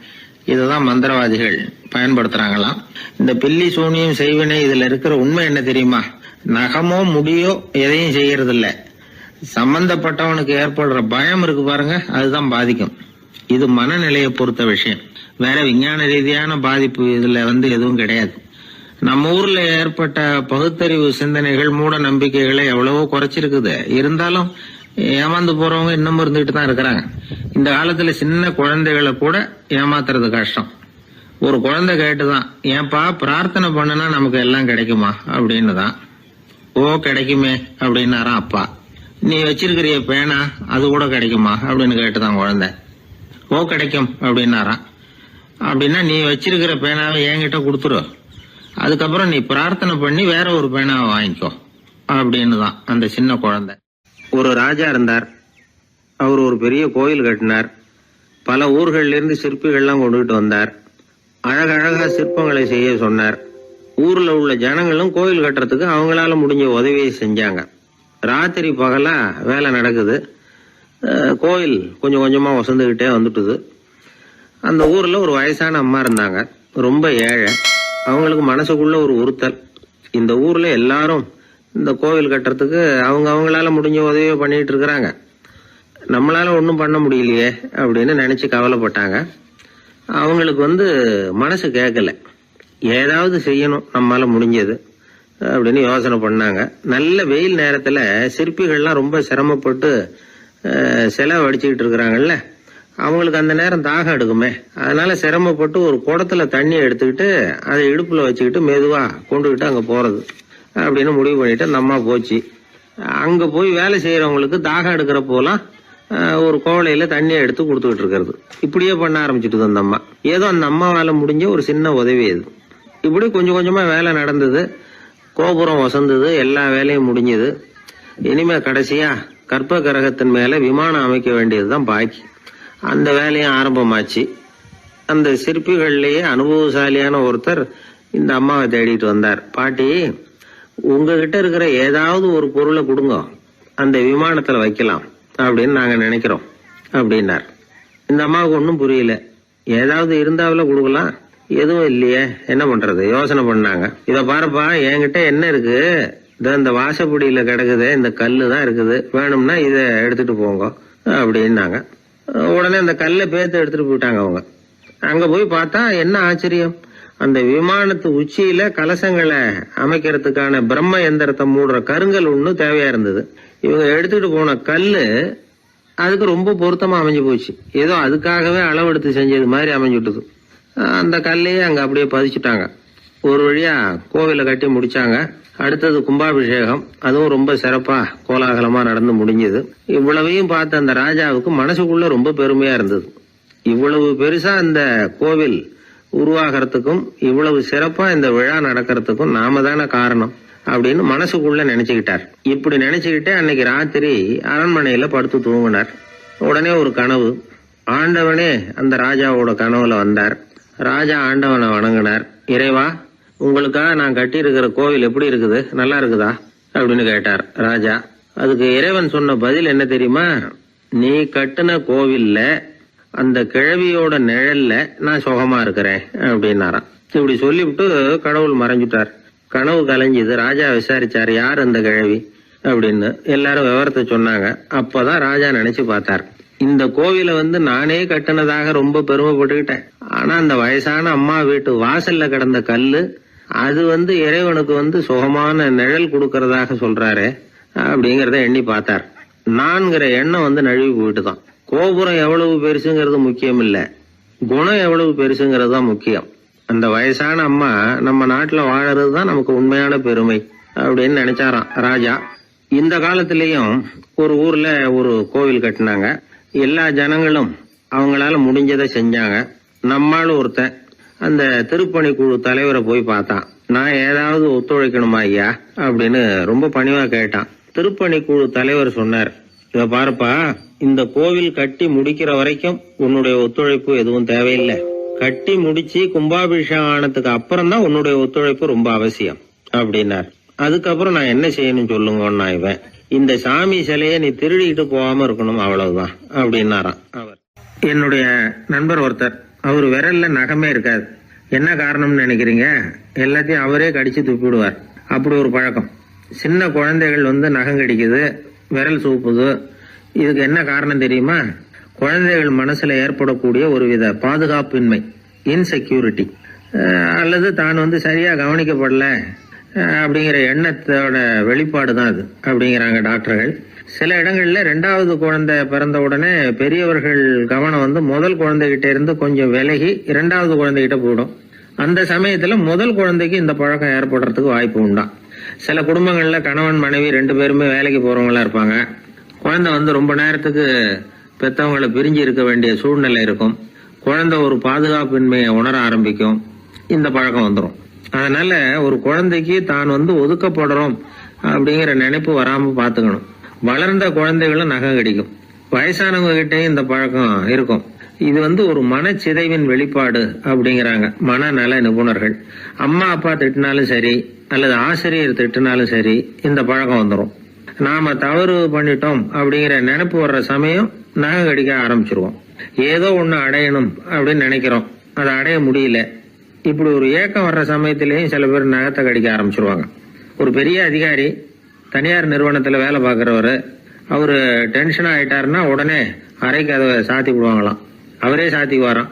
இததான் மந்திரவாதிகள் பயன்படுத்துறாங்களாம். இந்த பில்லி, சூனியம், செய்வினை இதுல இருக்கிற உண்மை என்ன தெரியுமா? நகமோ முடியோ எதையும் செய்யறது இல்ல, சம்பந்தப்பட்டவனுக்கு ஏற்படுற பயம் இருக்கு பாருங்க, அதுதான் பாதிக்கும். இது மனநிலையை பொறுத்த விஷயம். வேற விஞ்ஞான ரீதியான பாதிப்பு இதுல எதுவும் கிடையாது. நம்ம ஊர்ல ஏற்பட்ட பகுத்தறிவு சிந்தனைகள் மூட நம்பிக்கைகளை எவ்வளவோ குறைச்சிருக்குது. இருந்தாலும் ஏமாந்து போறவங்க இன்னமும் இருந்துகிட்டு தான் இருக்கிறாங்க. இந்த காலத்துல சின்ன குழந்தைகளை கூட ஏமாத்துறது கஷ்டம். ஒரு குழந்தை கேட்டுதான், ஏன்பா பிரார்த்தனை பண்ணுனா நமக்கு எல்லாம் கிடைக்குமா அப்படின்னு தான். ஓ கிடைக்குமே அப்படின்னாராம் அப்பா. நீ வச்சிருக்கிறிய பேனா அது கூட கிடைக்குமா அப்படின்னு கேட்டுதான் குழந்தை. ஓ கிடைக்கும் அப்படின்னாராம். அப்படின்னா நீ வச்சிருக்கிற பேனாவை என்கிட்ட கொடுத்துரு, அதுக்கப்புறம் நீ பிரார்த்தனை பண்ணி வேற ஒரு பேனாவை வாங்கிக்கோ அப்படின்னு தான் அந்த சின்ன குழந்தை. ஒரு ராஜா இருந்தார். அவர் ஒரு பெரிய கோயில் கட்டினார். பல ஊர்கள்ல இருந்து சிற்பிகள்லாம் கொண்டுகிட்டு வந்தார். அழகழகா சிற்பங்களை செய்ய சொன்னார். ஊர்ல உள்ள ஜனங்களும் கோயில் கட்டுறதுக்கு அவங்களால முடிஞ்ச உதவியை செஞ்சாங்க. ராத்திரி பகலா வேலை நடக்குது. கோயில் கொஞ்சம் கொஞ்சமா வசந்துகிட்டே வந்துட்டுது. அந்த ஊர்ல ஒரு வயசான அம்மா இருந்தாங்க, ரொம்ப ஏழை. அவங்களுக்கு மனசுக்குள்ள ஒரு உறுத்தல், இந்த ஊர்ல எல்லாரும் இந்த கோவில் கட்டுறதுக்கு அவங்களால முடிஞ்ச உதவியை பண்ணிட்டு இருக்கிறாங்க, நம்மளால ஒன்றும் பண்ண முடியலையே அப்படின்னு நினைச்சு கவலைப்பட்டாங்க. அவங்களுக்கு மனசு கேட்கல, ஏதாவது செய்யணும் நம்மளால முடிஞ்சது அப்படின்னு யோசனை பண்ணாங்க. நல்ல வெயில் நேரத்துல சிற்பிகள்லாம் ரொம்ப சிரமப்பட்டு சிலை வடிச்சுக்கிட்டு இருக்கிறாங்கல்ல, அவங்களுக்கு அந்த நேரம் தாகம் எடுக்குமே. அதனால சிரமப்பட்டு ஒரு குடத்துல தண்ணி எடுத்துக்கிட்டு அதை இடுப்புல வச்சுக்கிட்டு மெதுவா கொண்டுகிட்டு அங்க போறது அப்படின்னு முடிவு பண்ணிட்டு அந்த அம்மா போச்சு. அங்க போய் வேலை செய்யறவங்களுக்கு தாகம் எடுக்கிற போலாம் ஒரு கோவலையில தண்ணியை எடுத்து கொடுத்துக்கிட்டு இருக்கிறது. இப்படியே பண்ண ஆரம்பிச்சுட்டு அந்த அம்மா. ஏதோ அந்த அம்மாவால முடிஞ்ச ஒரு சின்ன உதவி அது. இப்படி கொஞ்சம் கொஞ்சமா வேலை நடந்தது. கோபுரம் வசந்தது, எல்லா வேலையும் முடிஞ்சது. இனிமே கடைசியா கற்ப கிரகத்தின் மேல விமானம் அமைக்க வேண்டியதுதான் பாக்கி. அந்த வேலையும் ஆரம்பமாச்சு. அந்த சிற்பிகள்லயே அனுபவசாலியான ஒருத்தர் இந்த அம்மாவை தேடிட்டு வந்தார். பாட்டி, உங்ககிட்ட இருக்கிற ஏதாவது ஒரு பொருளை கொடுங்க, அந்த விமானத்துல வைக்கலாம் அப்படின்னு நாங்க நினைக்கிறோம் அப்படின்னார். இந்த அம்மாவுக்கு ஒன்றும் புரியல. ஏதாவது இருந்தாவில கொடுக்கலாம், எதுவும் இல்லையே, என்ன பண்றது யோசனை பண்ணாங்க. இத பாருப்பா, என்கிட்ட என்ன இருக்கு, இந்த வாசப்படியில கிடக்குது, இந்த கல்லு தான் இருக்குது, வேணும்னா இத எடுத்துட்டு போங்க அப்படின்னாங்க. உடனே அந்த கல்லை பேத்து எடுத்துட்டு போயிட்டாங்க அவங்க. அங்க போய் பார்த்தா என்ன ஆச்சரியம், அந்த விமானத்து உச்சியில கலசங்களை அமைக்கிறதுக்கான பிரம்ம எந்திரத்தை மூடுற கருங்கல் ஒண்ணு தேவையா இருந்தது. இவங்க எடுத்துட்டு போன கல்லு அதுக்கு ரொம்ப பொருத்தமா அமைஞ்சு போச்சு. ஏதோ அதுக்காகவே அளவெடுத்து செஞ்சது மாதிரி அமைஞ்சுட்டுது. அந்த கல்லையே அங்க அப்படியே பதிச்சுட்டாங்க. ஒரு வழியா கோவிலை கட்டி முடிச்சாங்க. அடுத்தது கும்பாபிஷேகம். அதுவும் ரொம்ப சிறப்பா கோலாகலமா நடந்து முடிஞ்சது. இவ்வளவையும் பார்த்த அந்த ராஜாவுக்கு மனசுக்குள்ள ரொம்ப பெருமையா இருந்தது. இவ்வளவு பெருசா இந்த கோவில் உருவாகிறதுக்கும் இவ்வளவு சிறப்பா இந்த விழா நடக்கிறதுக்கும் நாம தானே காரணம் அப்படின்னு மனசுக்குள்ள நினைச்சுக்கிட்டார். இப்படி நினைச்சுக்கிட்டே அன்னைக்கு ராத்திரி அரண்மனையில படுத்து தூங்கினார். உடனே ஒரு கனவு. ஆண்டவனே அந்த ராஜாவோட கனவுல வந்தார். ராஜா ஆண்டவனை வணங்கினார். இறைவா, உங்களுக்காக நான் கட்டி இருக்கிற கோவில் எப்படி இருக்குது, நல்லா இருக்குதா அப்படின்னு கேட்டார் ராஜா. அதுக்கு இறைவன் சொன்ன பதில் என்ன தெரியுமா, நீ கட்டின கோவில்ல அந்த கிழவியோட நிழல்ல நான் சுகமா இருக்கிறேன் அப்படின்னாராம். இப்படி சொல்லிவிட்டு கடவுள் மறைஞ்சுட்டார். கனவு கலைஞ்சது. ராஜா விசாரிச்சார், யார் அந்த கிழவி அப்படின்னு. எல்லாரும் விவரத்தை சொன்னாங்க. அப்பதான் ராஜா நினைச்சு பார்த்தார், இந்த கோவிலை நானே கட்டினதாக ரொம்ப பெருமைப்பட்டுக்கிட்டேன். ஆனா அந்த வயசான அம்மா வீட்டு வாசல்ல கிடந்த கல்லு அது இறைவனுக்கு சுகமான நிழல் கொடுக்கறதாக சொல்றாரு அப்படிங்கறத எண்ணி பார்த்தார். நான்கிற எண்ணம் நழுவி போயிட்டுதான். கோபுரம் எவ்வளவு பெருசுங்கிறது முக்கியம் இல்ல, குணம் எவ்வளவு பெருசுங்கிறது தான் முக்கியம். அந்த வயசான அம்மா நம்ம நாட்டுல வாழறது தான் நமக்கு உண்மையான பெருமை அப்படின்னு நினைச்சாராம் ராஜா. இந்த காலத்திலயும் ஒரு ஊர்ல ஒரு கோவில் கட்டினாங்க. எல்லா ஜனங்களும் அவங்களால முடிஞ்சதை செஞ்சாங்க. நம்மாலும் ஒருத்தன் அந்த திருப்பணி குழு தலைவரை போய் பார்த்தான். நான் ஏதாவது ஒத்துழைக்கணுமா ஐயா அப்படின்னு ரொம்ப பணிவா கேட்டான். திருப்பணி குழு தலைவர் சொன்னார், இத பாருப்பா, இந்த கோவில் கட்டி முடிக்கிற வரைக்கும் உன்னுடைய ஒத்துழைப்பு எதுவும் தேவையில்லை. கட்டி முடிச்சு கும்பாபிஷேகம் ஆனதுக்கு அப்புறம் தான் உன்னுடைய ஒத்துழைப்பு ரொம்ப அவசியம் அப்படின்னார். அதுக்கப்புறம் நான் என்ன செய்யணும் சொல்லுங்கன்னா, இவன் இந்த சாமி சிலையை நீ திருடிக்கிட்டு போகாம இருக்கணும், அவ்வளவுதான் அப்படின்னாராம் அவர். என்னுடைய நண்பர் ஒருத்தர், அவர் விரல்ல நகமே இருக்காது. என்ன காரணம்னு நினைக்கிறீங்க? எல்லாத்தையும் அவரே கடிச்சு துப்பிடுவார். அப்படி ஒரு பழக்கம். சின்ன குழந்தைகள் நகம் கடிக்குது, விரல் சூப்புது. இதுக்கு என்ன காரணம் தெரியுமா? குழந்தைகள் மனசுல ஏற்படக்கூடிய ஒருவித பாதுகாப்பின்மை, இன்செக்யூரிட்டி, அல்லது தான் சரியா கவனிக்கப்படல அப்படிங்கிற எண்ணத்தோட வெளிப்பாடு தான் அது அப்படிங்கிறாங்க டாக்டர்கள். சில இடங்கள்ல 2வது குழந்தை பிறந்த உடனே பெரியவர்கள் கவனம் முதல் குழந்தைகிட்ட இருந்து கொஞ்சம் விலகி 2வது குழந்தைகிட்ட போயிடும். அந்த சமயத்துல முதல் குழந்தைக்கு இந்த பழக்கம் ஏற்படுறதுக்கு வாய்ப்பு உண்டா. சில குடும்பங்கள்ல கணவன் மனைவி 2 பேருமே வேலைக்கு போறவங்களா இருப்பாங்க. குழந்தை ரொம்ப நேரத்துக்கு பெத்தவங்களை பிரிஞ்சு இருக்க வேண்டிய சூழ்நிலை இருக்கும். குழந்தை ஒரு பாதுகாப்பின்மையை உணர ஆரம்பிக்கும். இந்த பழக்கம் வந்துடும். அதனால ஒரு குழந்தைக்கு தான் ஒதுக்கப்படுறோம் அப்படிங்கிற நினைப்பு வராம பாத்துக்கணும். வளர்ந்த குழந்தைகளும் நகம் கடிக்கும். வயசானவங்க கிட்டையும் இந்த பழக்கம் இருக்கும். இது ஒரு மனச்சிதைவின் வெளிப்பாடு அப்படிங்கிறாங்க மனநல நிபுணர்கள். அம்மா அப்பா திட்டினாலும் சரி அல்லது ஆசிரியர் திட்டினாலும் சரி இந்த பழக்கம் வந்துடும். நாம தவறு பண்ணிட்டோம் அப்படிங்கிற நினைப்பு வர்ற சமயம் நகம் கடிக்க ஆரம்பிச்சிருவோம். ஏதோ ஒண்ணு அடையணும் அப்படின்னு நினைக்கிறோம், அதை அடைய முடியல. இப்படி ஒரு ஏக்கம் வர்ற சமயத்திலேயும் சில பேர் நகத்தை கடிக்க ஆரம்பிச்சிருவாங்க. ஒரு பெரிய அதிகாரி, தனியார் நிறுவனத்துல வேலை பார்க்கிறவரு, அவரு டென்ஷன் ஆயிட்டாருன்னா உடனே அறைக்கு அதை சாத்தி விடுவாங்களாம். அவரே சாத்திக்குவாராம்.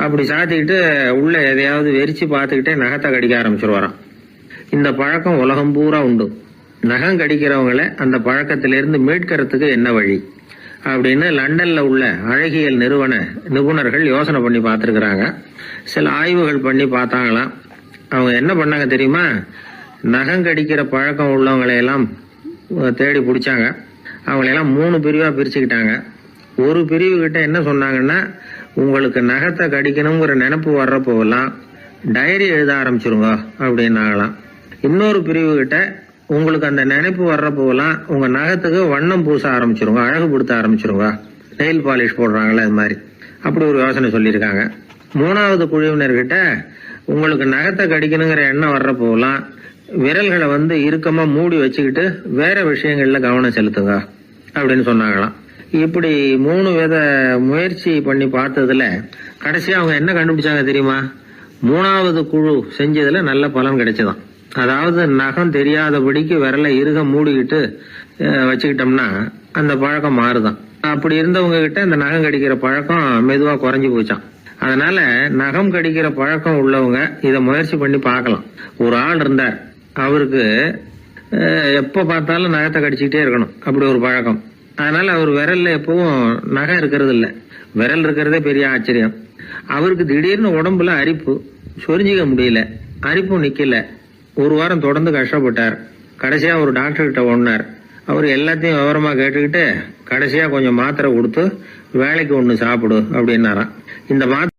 அப்படி சாத்திக்கிட்டு உள்ள எதையாவது வெறிச்சு பார்த்துக்கிட்டே நகத்தை கடிக்க ஆரம்பிச்சிருவாராம். இந்த பழக்கம் உலகம் பூரா உண்டு. நகம் கடிக்கிறவங்களை அந்த பழக்கத்திலிருந்து மீட்கிறதுக்கு என்ன வழி அப்படின்னு லண்டன்ல உள்ள அழகியல் நிறுவன நிபுணர்கள் யோசனை பண்ணி பார்த்திருக்கிறாங்க. சில ஆய்வுகள் பண்ணி பார்த்தாங்களாம். அவங்க என்ன பண்ணாங்க தெரியுமா? நகம் கடிக்கிற பழக்கம் உள்ளவங்களையெல்லாம் தேடி பிடிச்சாங்க. அவங்களையெல்லாம் 3 பிரிவா பிரிச்சுக்கிட்டாங்க. ஒரு பிரிவு கிட்ட என்ன சொன்னாங்கன்னா, உங்களுக்கு நகத்தை கடிக்கணுங்கிற நினைப்பு வர்றப்போவெல்லாம் டைரி எழுத ஆரம்பிச்சிருங்க அப்படின்னாங்களாம். இன்னொரு பிரிவு கிட்ட, உங்களுக்கு அந்த நினைப்பு வர்றப்போவெல்லாம் உங்க நகத்துக்கு வண்ணம் பூச ஆரம்பிச்சிருங்க, அழகுபடுத்த ஆரம்பிச்சிருங்க, நெயில் பாலிஷ் போடுறாங்களே அது மாதிரி. அப்படி ஒரு யோசனை சொல்லியிருக்காங்க. 3வது குழுவினர்கிட்ட, உங்களுக்கு நகத்தை கடிக்கணுங்கிற எண்ணம் வர்றப்போவெல்லாம் விரல்களை இறுக்கமா மூடி வச்சுக்கிட்டு வேற விஷயங்கள்ல கவனம் செலுத்துங்க அப்படின்னு சொன்னாங்களாம். இப்படி 3 வித முயற்சி பண்ணி பார்த்ததுல கடைசியா அவங்க என்ன கண்டுபிடிச்சாங்க தெரியுமா? 3வது குழு செஞ்சதுல நல்ல பலன் கிடைச்சதாம். அதாவது நகம் தெரியாதபடிக்கு விரலை இறுக மூடிக்கிட்டு வச்சுக்கிட்டோம்னா அந்த பழக்கம் மாறுதான். அப்படி இருந்தவங்க கிட்ட இந்த நகம் கடிக்கிற பழக்கம் மெதுவா குறைஞ்சு போச்சான். அதனால நகம் கடிக்கிற பழக்கம் உள்ளவங்க இதை முயற்சி பண்ணி பார்க்கலாம். ஒரு ஆள் இருந்தார், அவருக்கு எப்ப பார்த்தாலும் நகத்தை கடிச்சுக்கிட்டே இருக்கணும், அப்படி ஒரு பழக்கம். அதனால அவர் விரல்ல எப்பவும் நகம் இருக்கிறது இல்ல, விரல் இருக்கிறதே பெரிய ஆச்சரியம். அவருக்கு திடீர்னு உடம்புல அரிப்பு, சொரிஞ்சிக்க முடியல, அரிப்பும் நிக்கல. 1 வாரம் தொடர்ந்து கஷ்டப்பட்டார். கடைசியா ஒரு டாக்டர் கிட்ட ஓடினார். அவர் எல்லாத்தையும் விவரமா கேட்டுக்கிட்டு கடைசியா கொஞ்சம் மாத்திரை கொடுத்து வேலைக்கு ஒண்ணு சாப்பிடு அப்படின்னாராம். இந்த மாத்திரை